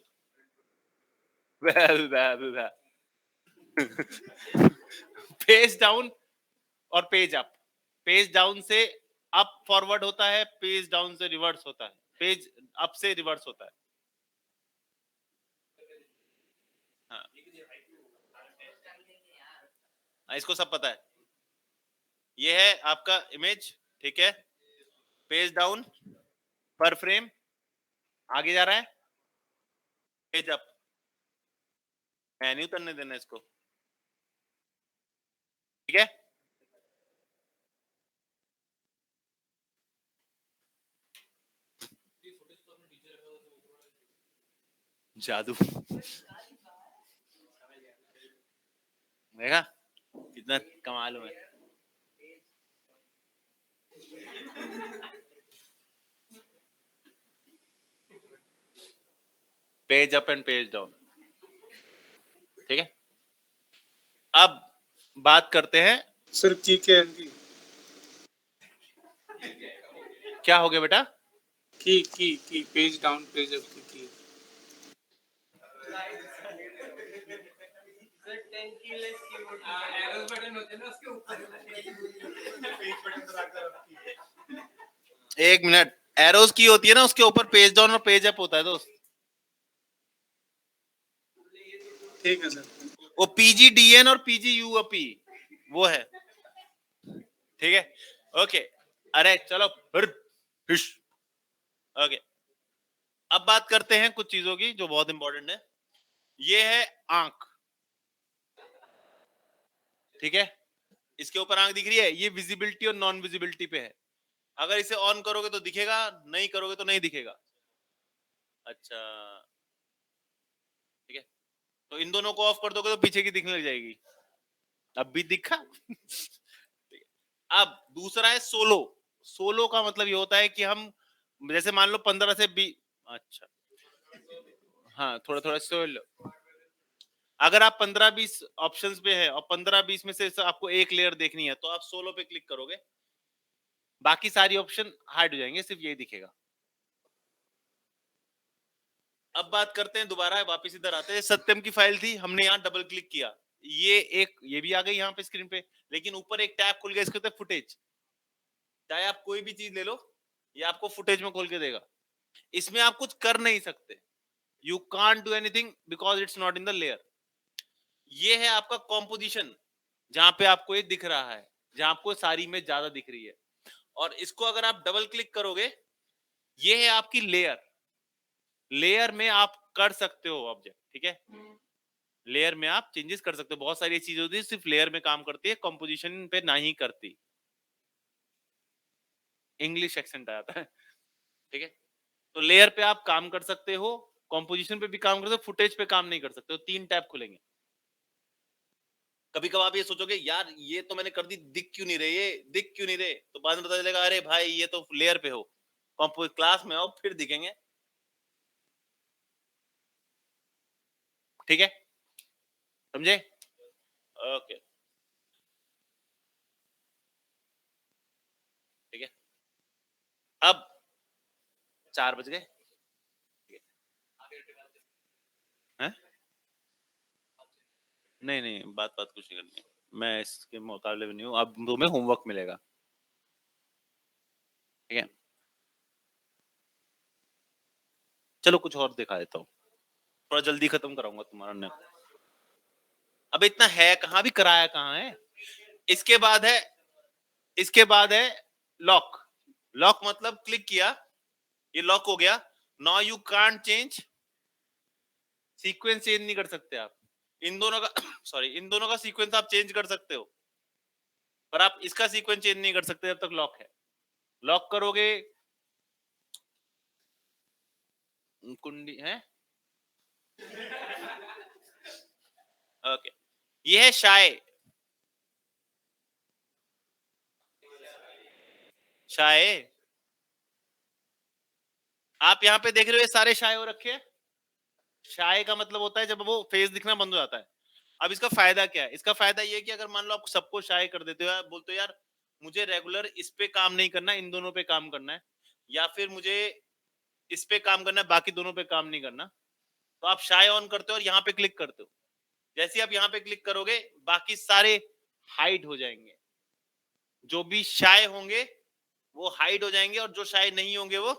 S2: पेज डाउन और पेज अप। पेज डाउन से अप फॉरवर्ड होता है, पेज डाउन से रिवर्स होता है, पेज अप से रिवर्स होता है। हाँ, इसको सब पता है। ये है आपका इमेज, ठीक है। पेज डाउन पर फ्रेम, आगे जा रहा है, पेज अप। मैं नहीं उतरने देना इसको, ठीक है। जादू देखा कितना कमाल हुआ है। Page up and page down, ठीक है। अब बात करते हैं,
S3: सर की क्या है की?
S2: क्या हो गया बेटा?
S3: की पेज डाउन पेज अप की।
S5: सर 10 की लेस कीबोर्ड एरोस बटन होते हैं ना उसके ऊपर
S2: एक मिनट, एरोस की होती है ना, उसके ऊपर पेज डाउन और पेज अप होता है दोस्त।
S3: ठीक है सर।
S2: वो PGDN और PGUP वो है, ठीक है। ओके, अरे चलो फिश। ओके, अब बात करते हैं कुछ चीजों की जो बहुत इंपॉर्टेंट है। ये है आंख, ठीक है। इसके ऊपर आंख दिख रही है, ये विजिबिलिटी और नॉन विजिबिलिटी पे है। अगर इसे ऑन करोगे तो दिखेगा, नहीं करोगे तो नहीं दिखेगा। अच्छा, ठीक है। तो इन दोनों को ऑफ कर दोगे तो पीछे की दिखने लग जाएगी। अब भी दिखा। अब दूसरा है सोलो। सोलो का मतलब ये होता है कि हम जैसे मान लो 15 से 20, अच्छा हाँ, थोड़ा थोड़ा सोलो। अगर आप 15-20 ऑप्शंस पे है और 15-20 में से आपको एक लेयर देखनी है तो आप सोलो पे क्लिक करोगे, बाकी सारी ऑप्शन हाइड हो जाएंगे, सिर्फ यही दिखेगा। अब बात करते हैं दोबारा, वापस इधर आते हैं। सत्यम की फाइल थी, हमने यहाँ डबल क्लिक किया, ये भी आ गई यहाँ पे स्क्रीन पे, लेकिन ऊपर एक टैब खुल गया, इसके ऊपर फुटेज। चाहे आप कोई भी चीज ले लो, ये आपको फुटेज में खोल के देगा। इसमें आप कुछ कर नहीं सकते, you can't do anything because it's not in the layer. ये है आपका कॉम्पोजिशन, जहां पे आपको ये दिख रहा है, जहां आपको सारी में ज्यादा दिख रही है। और इसको अगर आप डबल क्लिक करोगे, ये है आपकी लेयर। लेयर में आप कर सकते हो ऑब्जेक्ट, ठीक है। लेयर में आप चेंजेस कर सकते हो, बहुत सारी चीजें होती है सिर्फ लेयर में काम करती है, कंपोजिशन पे नहीं करती। इंग्लिश एक्सेंट आ जाता है, ठीक है। तो लेयर पे आप काम कर सकते हो, कंपोजिशन पे भी काम कर सकते हो, फुटेज पे काम नहीं कर सकते हो। 3 टैब खुलेंगे। कभी कभार आप ये सोचोगे यार ये तो मैंने कर दी, दिख क्यों नहीं रहे, ये दिख क्यों नहीं रहे, तो बाद में पता चलेगा अरे भाई ये तो लेयर पे हो, कंपोज क्लास में आओ फिर दिखेंगे, ठीक है, समझे? ओके, ठीक है। अब 4 बज गए हैं? नहीं नहीं, बात कुछ नहीं करनी है, मैं इसके मुकाबले में नहीं हूँ। अब तुम्हें होमवर्क मिलेगा, ठीक है। चलो कुछ और दिखा देता हूँ, थोड़ा जल्दी खत्म कराऊंगा तुम्हारा ने। अब इतना है कहाँ, भी कराया कहाँ है। इसके बाद है, इसके बाद है लॉक। लॉक मतलब क्लिक किया, ये लॉक हो गया। Now you can't change, sequence change नहीं कर सकते आप। इन दोनों का सॉरी, इन दोनों का सीक्वेंस आप चेंज कर सकते हो, पर आप इसका सीक्वेंस चेंज नहीं कर सकते जब तक लॉक है। लॉक करोगे, कुंडी है, ओके। ये है शाय। शाय, आप यहाँ पे देख रहे हो, ये सारे शाय हो रखे हैं। शाय का मतलब होता है जब वो फेस दिखना बंद हो जाता है। अब इसका फायदा क्या है? इसका फायदा ये है कि अगर मान लो आप सबको शाये कर देते हो, आप बोलते हो यार मुझे रेगुलर इस पे काम नहीं करना, इन दोनों पे काम करना है, या फिर मुझे इस पे काम करना है, बाकी दोनों पे काम नहीं करना, तो आप शाये ऑन करते हो और यहाँ पे क्लिक करते हो। जैसे आप यहाँ पे क्लिक करोगे, बाकी सारे हाइड हो जाएंगे, जो भी शाये होंगे वो हाइड हो जाएंगे, और जो शाये नहीं होंगे वो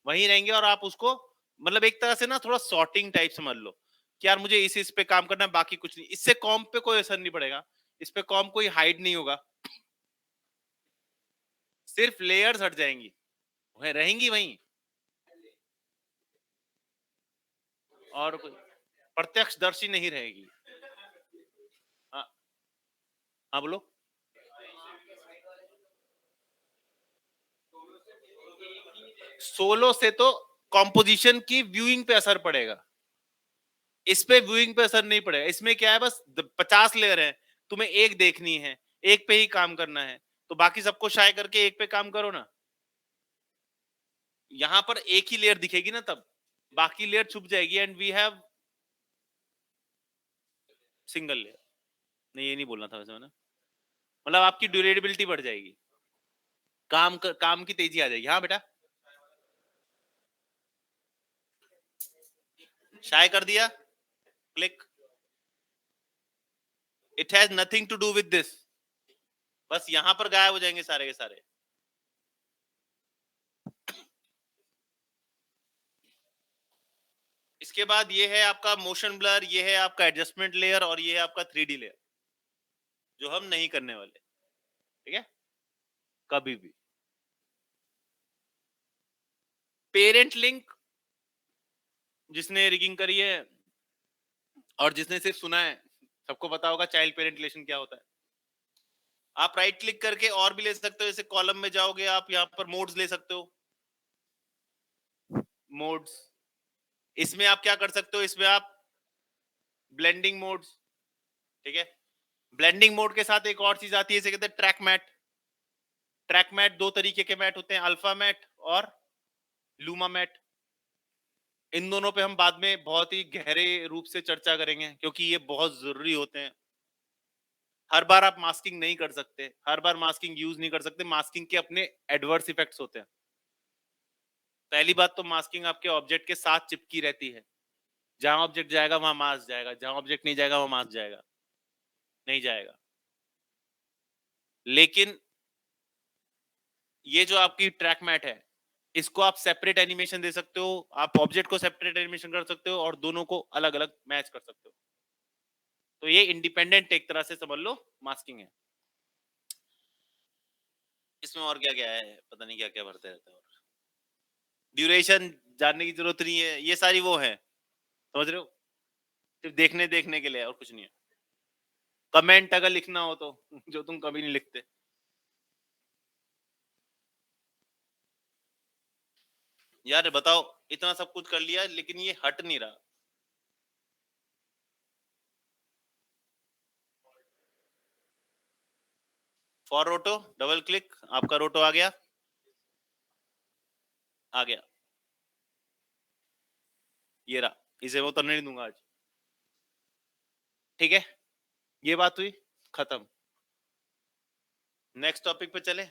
S2: वहीं रहेंगे। और आप उसको मतलब एक तरह से ना थोड़ा सॉर्टिंग टाइप समझ लो कि यार मुझे इस पे काम करना है, बाकी कुछ नहीं। इससे कॉम पे कोई असर नहीं पड़ेगा, इस पे कॉम कोई हाइड नहीं होगा, सिर्फ लेयर्स हट जाएंगी, वह रहेंगी वहीं, और कोई प्रत्यक्षदर्शी नहीं रहेगी। हाँ हाँ बोलो। सोलो से तो कॉम्पोजिशन की व्यूइंग पे असर पड़ेगा, इस पे व्यूइंग पे असर नहीं पड़ेगा। इसमें क्या है, बस 50 लेयर है, तुम्हें एक देखनी है, एक पे ही काम करना है, तो बाकी सबको शाये करके एक पे काम करो ना। यहां पर एक ही लेयर दिखेगी ना, तब बाकी लेयर छुप जाएगी, and we have single layer. नहीं, ये नहीं बोलना था वैसे मैंने, मतलब आपकी ड्यूरेबिलिटी बढ़ जाएगी, काम की तेजी आ जाएगी। हाँ बेटा, शाये कर दिया, click, it has nothing to do with this, बस यहां पर गायब हो जाएंगे सारे के सारे। इसके बाद ये है आपका मोशन ब्लर, ये है आपका एडजस्टमेंट लेयर, और ये है आपका 3D लेयर, जो हम नहीं करने वाले, ठीक है कभी भी। पेरेंट लिंक, जिसने रिगिंग करी है और जिसने सिर्फ सुना है, सबको पता होगा चाइल्ड पेरेंट रिलेशन क्या होता है। आप राइट क्लिक करके और भी ले सकते हो, जैसे कॉलम में जाओगे आप, यहाँ पर मोड्स ले सकते हो, मोड्स। इसमें आप क्या कर सकते हो, इसमें आप ब्लेंडिंग मोड्स, ठीक है। ब्लेंडिंग मोड के साथ एक और चीज आती है, इसे कहते हैं ट्रैक मैट। ट्रैक मैट दो तरीके के मैट होते हैं, अल्फा मैट और लूमा मैट। इन दोनों पे हम बाद में बहुत ही गहरे रूप से चर्चा करेंगे, क्योंकि ये बहुत जरूरी होते हैं। हर बार आप मास्किंग नहीं कर सकते, हर बार मास्किंग यूज नहीं कर सकते, मास्किंग के अपने एडवर्स इफेक्ट्स होते हैं। पहली बात तो मास्किंग आपके ऑब्जेक्ट के साथ चिपकी रहती है, जहां ऑब्जेक्ट जाएगा वहां मास्क जाएगा, जहां ऑब्जेक्ट नहीं जाएगा वहां मास्क जाएगा नहीं जाएगा। लेकिन ये जो आपकी ट्रैक मैट है, इसको आप सेपरेट एनिमेशन दे सकते हो, आप ऑब्जेक्ट को सेपरेट एनिमेशन कर सकते हो और दोनों को अलग अलग मैच कर सकते हो। तो ये इंडिपेंडेंट एक तरह से समझ लो मास्किंग है। इसमें और क्या क्या है, पता नहीं क्या क्या भरते रहते हैं। और ड्यूरेशन जानने की जरूरत नहीं है, ये सारी वो है, समझ रहे हो, सिर्फ देखने के लिए, और कुछ नहीं है। कमेंट अगर लिखना हो तो, जो तुम कभी नहीं लिखते। यार बताओ, इतना सब कुछ कर लिया लेकिन ये हट नहीं रहा। फॉर रोटो डबल क्लिक, आपका रोटो आ गया, आ गया, ये रहा। इसे वो करने नहीं दूंगा आज, ठीक है। ये बात हुई खत्म। नेक्स्ट टॉपिक पे चले।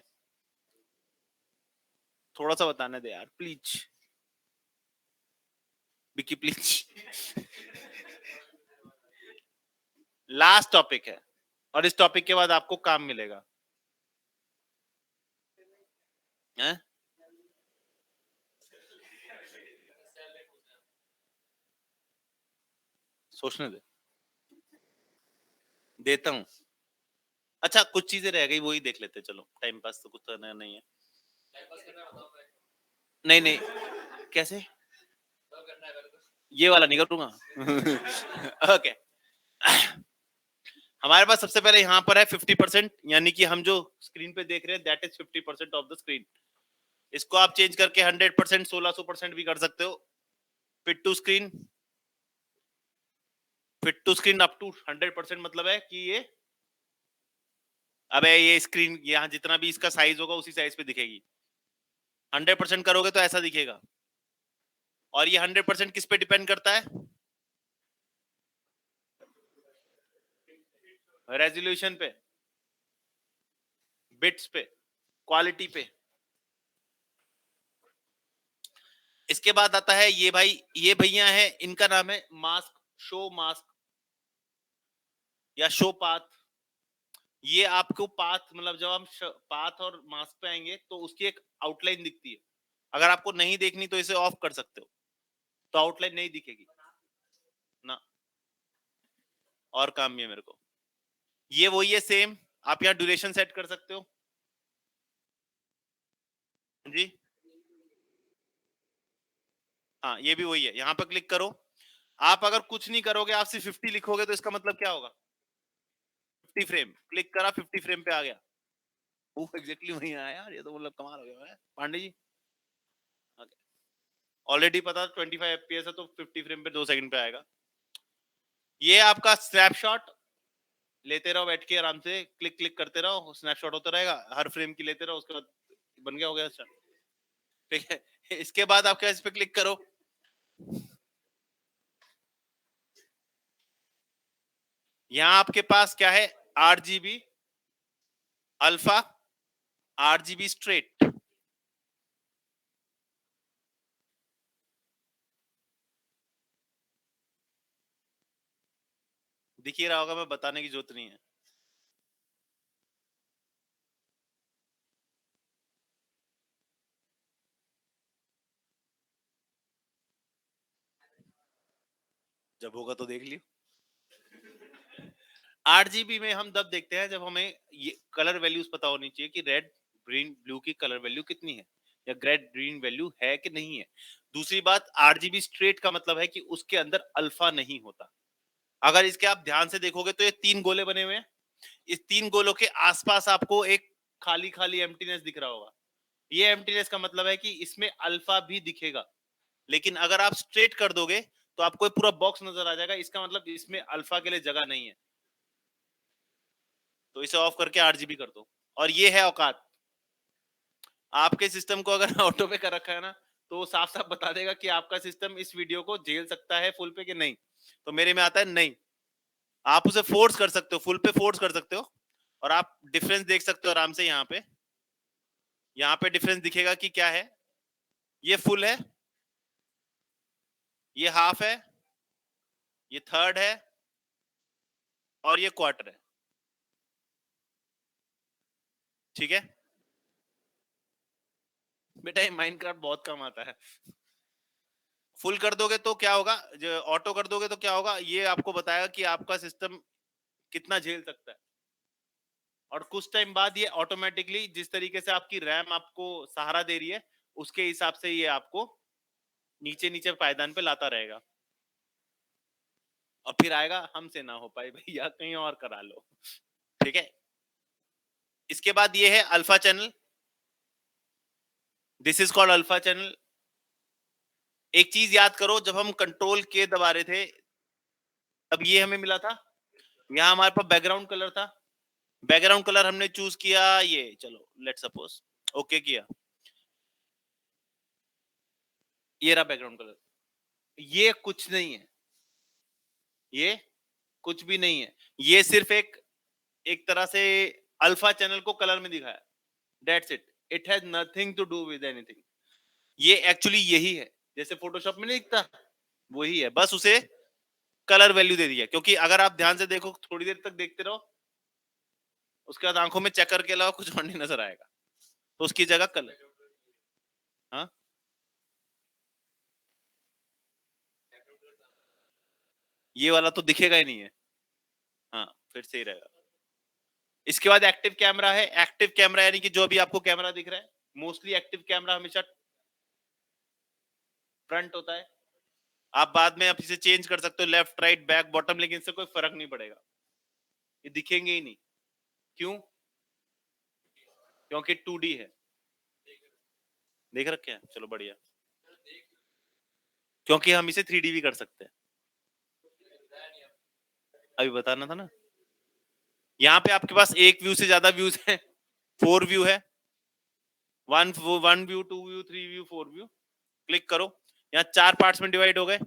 S2: थोड़ा सा बताने दे यार please, Vicky please. Last topic है, और इस टॉपिक के बाद आपको काम मिलेगा, हैं? सोचने दे, देता हूं। अच्छा कुछ चीजें रह गई, वही देख लेते, चलो टाइम पास तो कुछ करना नहीं है। नहीं नहीं, कैसे, ये वाला नहीं करूंगा। ओके। हमारे पास सबसे पहले यहाँ पर है 50%, यानी कि हम जो स्क्रीन पे देख रहे हैं that is 50% of the screen. इसको आप चेंज करके 100%, 1600% भी कर सकते हो। Fit to screen, fit to screen up to 100% मतलब है कि ये, अबे ये स्क्रीन यहाँ जितना भी इसका साइज होगा उसी साइज पे दिखेगी। 100% करोगे तो ऐसा दिखेगा। और ये 100% किस पे डिपेंड करता है, रेजोल्यूशन पे, बिट्स पे, क्वालिटी पे। इसके बाद आता है ये भाई, ये भैया है, इनका नाम है मास्क, शो मास्क या शो पाथ। ये आपको पाथ, मतलब जब हम पाथ और मास्क पे आएंगे तो उसकी एक आउटलाइन दिखती है। अगर आपको नहीं देखनी तो इसे ऑफ कर सकते हो, तो आउटलाइन नहीं दिखेगी ना। और काम भी है मेरे को। ये वही है सेम, आप यहाँ ड्यूरेशन सेट कर सकते हो जी। हाँ ये भी वही है, यहाँ पर क्लिक करो। आप अगर कुछ नहीं करोगे, आप सिर्फ 50 लिखोगे तो इसका मतलब क्या होगा? 50 फ्रेम, क्लिक करा 50 फ्रेम पे आ गया। वो एग्जैक्टली वही आया यार, ये तो मतलब कमाल हो गया है पांडे जी। ऑलरेडी पता 25 एफपीएस है तो 50 फ्रेम पे 2 सेकंड पे आएगा। ये आपका स्नैपशॉट लेते रहो बैठ के आराम से, क्लिक क्लिक करते रहो, स्नैपशॉट होता रहेगा, हर फ्रेम की लेते रहो, उसके बाद बन गया, हो गया। अच्छा ठीक है, इसके बाद आप क्या इस पे क्लिक करो, यहां आपके पास क्या है, RGB अल्फा, RGB स्ट्रेट। दिख ही रहा होगा, मैं बताने की जरूरत नहीं है। जब होगा तो देख लियो। RGB में हम तब देखते हैं जब हमें ये कलर वैल्यूज पता होनी चाहिए कि रेड ग्रीन ब्लू की कलर वैल्यू कितनी है, या रेड ग्रीन वैल्यू है कि नहीं है। दूसरी बात, RGB स्ट्रेट का मतलब है कि उसके अंदर अल्फा नहीं होता। अगर इसके आप ध्यान से देखोगे तो ये 3 गोले बने हुए हैं, इस 3 गोलों के आसपास आपको एक खाली खाली एम्प्टीनेस दिख रहा होगा। ये एम्प्टीनेस का मतलब है कि इसमें अल्फा भी दिखेगा, लेकिन अगर आप स्ट्रेट कर दोगे तो आपको एक पूरा बॉक्स नजर आ जाएगा, इसका मतलब इसमें अल्फा के लिए जगह नहीं है। तो इसे ऑफ करके RGB कर दो। और ये है औकात। आपके सिस्टम को अगर ऑटो पे कर रखा है ना, तो वो साफ साफ बता देगा कि आपका सिस्टम इस वीडियो को झेल सकता है फुल पे कि नहीं। तो मेरे में आता है नहीं। आप उसे फोर्स कर सकते हो, फुल पे फोर्स कर सकते हो, और आप डिफरेंस देख सकते हो आराम से। यहाँ पे डिफरेंस दिखेगा कि क्या है, ये फुल है, ये हाफ है, ये थर्ड है, और ये क्वार्टर है। ठीक है बेटा, ये माइनक्राफ्ट बहुत कम आता है। फुल कर दोगे तो क्या होगा, जो ऑटो कर दोगे तो क्या होगा, ये आपको बताएगा कि आपका सिस्टम कितना झेल सकता है। और कुछ टाइम बाद ये ऑटोमेटिकली जिस तरीके से आपकी रैम आपको सहारा दे रही है, उसके हिसाब से ये आपको नीचे नीचे पायदान पे लाता रहेगा। और फिर आएगा हमसे ना हो पाए भैया, कहीं और करा लो। ठीक है, इसके बाद ये है alpha channel. This is called alpha channel. एक चीज याद करो, जब हम कंट्रोल के दबा रहे थे तब ये हमें मिला था, यहाँ हमारे पास बैकग्राउंड कलर था। बैकग्राउंड कलर हमने चूज किया ये, चलो लेट सपोज ओके किया, ये रहा बैकग्राउंड कलर। ये कुछ नहीं है, ये कुछ भी नहीं है, ये सिर्फ एक तरह से अल्फा चैनल को कलर में दिखाया। That's it, it has nothing to do with anything. ये एक्चुअली यही है, जैसे फोटोशॉप में नहीं दिखता वही है, बस उसे कलर वैल्यू दे दिया। क्योंकि अगर आप ध्यान से देखो, थोड़ी देर तक देखते रहो, उसके बाद आंखों में चक्कर के अलावा कुछ और नहीं नजर आएगा, तो उसकी जगह कलर। हाँ ये वाला तो दिखेगा ही नहीं है। हाँ फिर सही रहेगा। इसके बाद एक्टिव कैमरा है। एक्टिव कैमरा यानी कि जो भी आपको कैमरा दिख रहा है, मोस्टली एक्टिव कैमरा हमेशा फ्रंट होता है। आप बाद में आप इसे चेंज कर सकते हो, लेफ्ट राइट बैक बॉटम, लेकिन इससे कोई फर्क नहीं पड़ेगा, ये दिखेंगे ही नहीं। क्यों? क्योंकि 2D है। देख रखे हैं, चलो बढ़िया। क्योंकि हम इसे 3D भी कर सकते हैं, अभी बताना था ना। यहाँ पे आपके पास एक व्यू से ज्यादा व्यूज है, 4 व्यू है, 1 view, 2 view, 3 view, 4 view. Click करो, यहाँ 4 पार्ट्स में डिवाइड हो गए,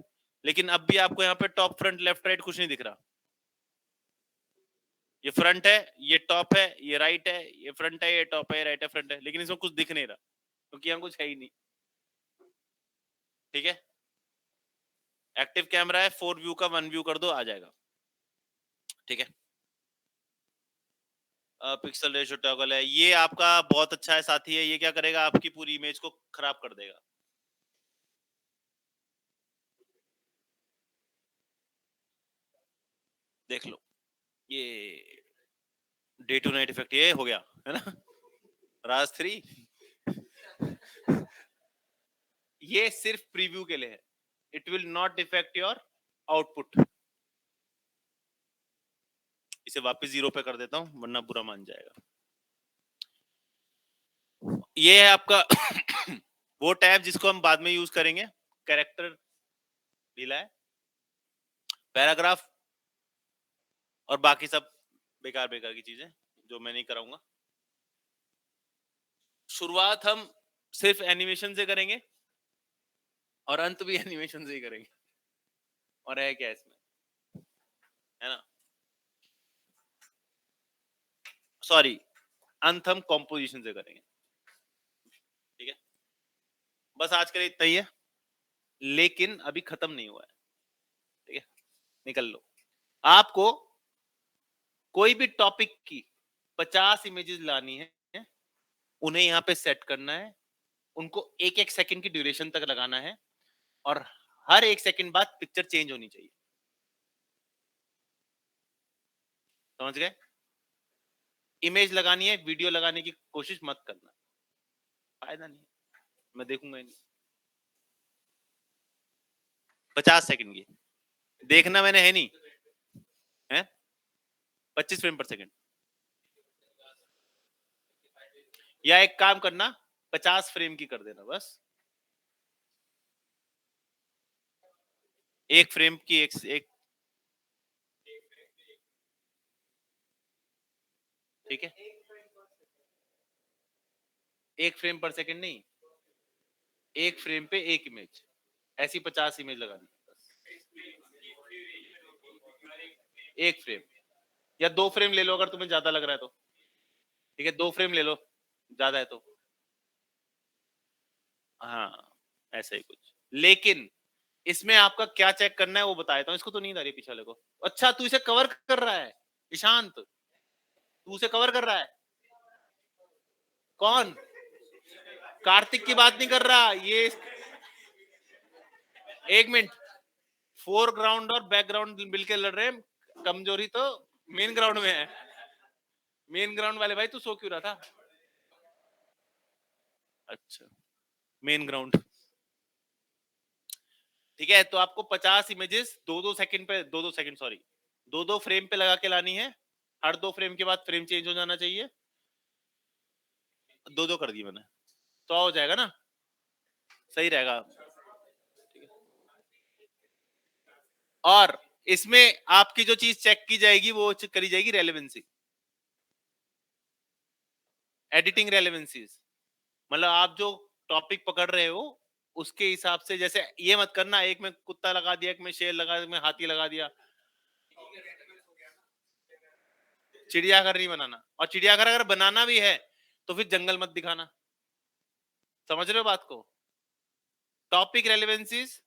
S2: लेकिन अब भी आपको यहाँ पे टॉप फ्रंट लेफ्ट राइट कुछ नहीं दिख रहा। ये फ्रंट है, ये टॉप है, ये राइट है, ये फ्रंट है, ये टॉप है, ये राइट है, फ्रंट है, लेकिन इसमें कुछ दिख नहीं रहा क्योंकि यहाँ कुछ है ही नहीं। ठीक है, एक्टिव कैमरा है, 4 व्यू का 1 व्यू कर दो, आ जाएगा। ठीक है, पिक्सल रेशियो टॉगल है, ये आपका बहुत अच्छा है साथी है। ये क्या करेगा, आपकी पूरी इमेज को खराब कर देगा। देख लो, ये डे टू नाइट इफेक्ट ये हो गया है ना, राज 3 ये सिर्फ प्रीव्यू के लिए है, it will not effect your output. इसे वापस 0 पे कर देता हूं वरना बुरा मान जाएगा। ये है आपका वो टैब जिसको हम बाद में यूज करेंगे, कैरेक्टर ढीला है, पैराग्राफ और बाकी सब बेकार बेकार की चीजें जो मैं नहीं कराऊंगा। शुरुआत हम सिर्फ एनिमेशन से करेंगे और अंत भी एनिमेशन से ही करेंगे। और है क्या इसमें, है ना, सॉरी, अंत हम कॉम्पोजिशन से करेंगे। ठीक है, बस आज के लिए इतना ही है, लेकिन अभी खत्म नहीं हुआ है। ठीक है, निकल लो। आपको कोई भी टॉपिक की 50 इमेजेस लानी है, उन्हें यहां पे सेट करना है, उनको 1-1 सेकंड की ड्यूरेशन तक लगाना है और हर 1 सेकंड बाद पिक्चर चेंज होनी चाहिए। समझ गए? इमेज लगानी है, वीडियो लगाने की कोशिश मत करना, फायदा नहीं, मैं देखूंगा ही नहीं। 50 सेकंड की देखना मैंने है नहीं है, 25 फ्रेम पर सेकंड। या एक काम करना, 50 फ्रेम की कर देना बस, एक फ्रेम की एक ठीक है, 1 फ्रेम पर सेकंड नहीं, 1 फ्रेम पे 1 इमेज, ऐसी 50 इमेज लगानी। 1 फ्रेम या 2 फ्रेम ले लो अगर तुम्हें ज्यादा लग रहा है तो। ठीक है, 2 फ्रेम ले लो, ज्यादा है तो। हाँ, ऐसा ही कुछ। लेकिन इसमें आपका क्या चेक करना है वो बता देता हूँ। इसको तो नींद आ रही है पीछे वाले को। अच्छा, तू इसे कवर कर रहा है ईशांत, तू उसे कवर कर रहा है। कौन? कार्तिक की बात नहीं कर रहा ये। 1 मिनट, फोरग्राउंड और बैकग्राउंड मिलके लड़ रहे हैं, कमजोरी तो मेन ग्राउंड में है। मेन ग्राउंड वाले भाई तू सो क्यों रहा था? अच्छा, मेन ग्राउंड। ठीक है, तो आपको 50 इमेजेस 2-2 सेकंड पे 2-2 सेकंड सॉरी 2-2 फ्रेम पे लगा के लानी है। हर 2 फ्रेम के बाद फ्रेम चेंज हो जाना चाहिए। 2-2 कर दिए मैंने, तो हो जाएगा ना, सही रहेगा। और इसमें आपकी जो चीज चेक की जाएगी वो करी जाएगी रेलेवेंसी, एडिटिंग रेलेवेंसीज। मतलब आप जो टॉपिक पकड़ रहे हो उसके हिसाब से, जैसे ये मत करना एक में कुत्ता लगा दिया, एक में शेर लगा दिया, एक में हाथी लगा दिया। चिड़ियाघर नहीं बनाना, और चिड़ियाघर अगर बनाना भी है तो फिर जंगल मत दिखाना। समझ रहे हो बात को? टॉपिक रेलेवेंसीज,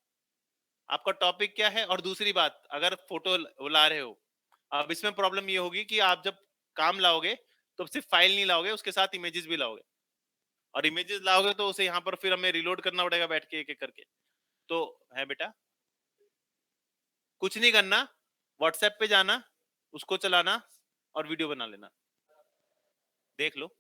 S2: आपका टॉपिक क्या है। और दूसरी बात, अगर फोटो ला रहे हो, अब इसमें प्रॉब्लम ये होगी कि आप जब काम लाओगे तो सिर्फ फाइल नहीं लाओगे, उसके साथ इमेजेस भी लाओगे, और इमेजेस लाओगे तो उसे यहाँ पर फिर हमें रिलोड करना पड़ेगा बैठ के एक एक करके। तो है बेटा, कुछ नहीं करना, व्हाट्सएप पे जाना, उसको चलाना और वीडियो बना लेना, देख लो।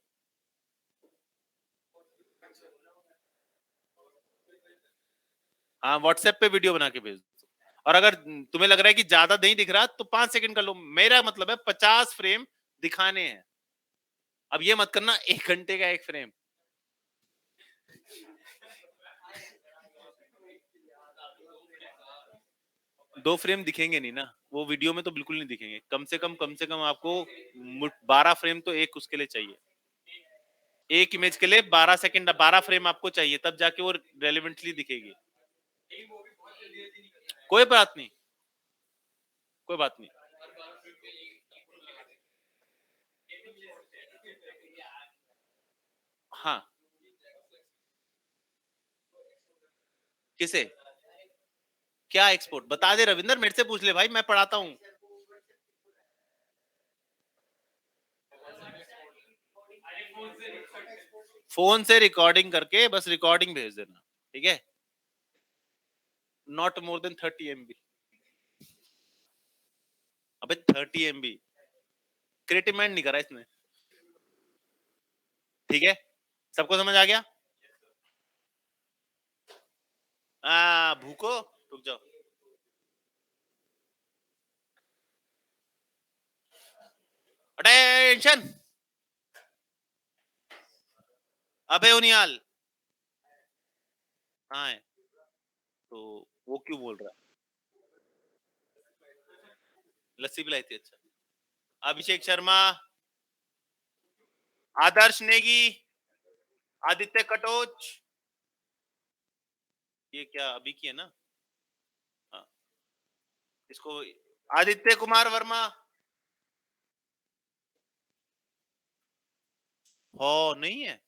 S2: हाँ, व्हाट्सएप पे वीडियो बना के भेज दो। और अगर तुम्हें लग रहा है कि ज्यादा नहीं दिख रहा तो 5 सेकंड कर लो। मेरा मतलब है 50 फ्रेम दिखाने हैं। अब ये मत करना 1 घंटे का 1 फ्रेम। दो फ्रेम दिखेंगे नहीं ना, वो वीडियो में तो बिल्कुल नहीं दिखेंगे। कम से कम आपको 12 फ्रेम तो एक उसके लिए चाहिए, एक इमेज के लिए 12 सेकंड 12 फ्रेम आपको चाहिए, तब जाके वो रेलेवेंटली दिखेगी। कोई बात नहीं, कोई बात नहीं। हाँ, किसे क्या एक्सपोर्ट बता दे रविंदर, मेरे से पूछ ले भाई, मैं पढ़ाता हूँ। फोन से रिकॉर्डिंग करके बस रिकॉर्डिंग भेज देना, ठीक है। Not more than 30 MB। अबे 30 MB क्रिएटिव माइंड नहीं करा इसने, ठीक है। सबको समझ आ गया? भूखो, रुक जाओ। अटेंशन, अबे उनियाल कहाँ है? तो वो क्यों बोल रहा है? लस्सी पिलाई थी, अच्छा। अभिषेक शर्मा, आदर्श नेगी, आदित्य कटोच, ये क्या अभी की है ना? हाँ, इसको आदित्य कुमार वर्मा, हो नहीं है।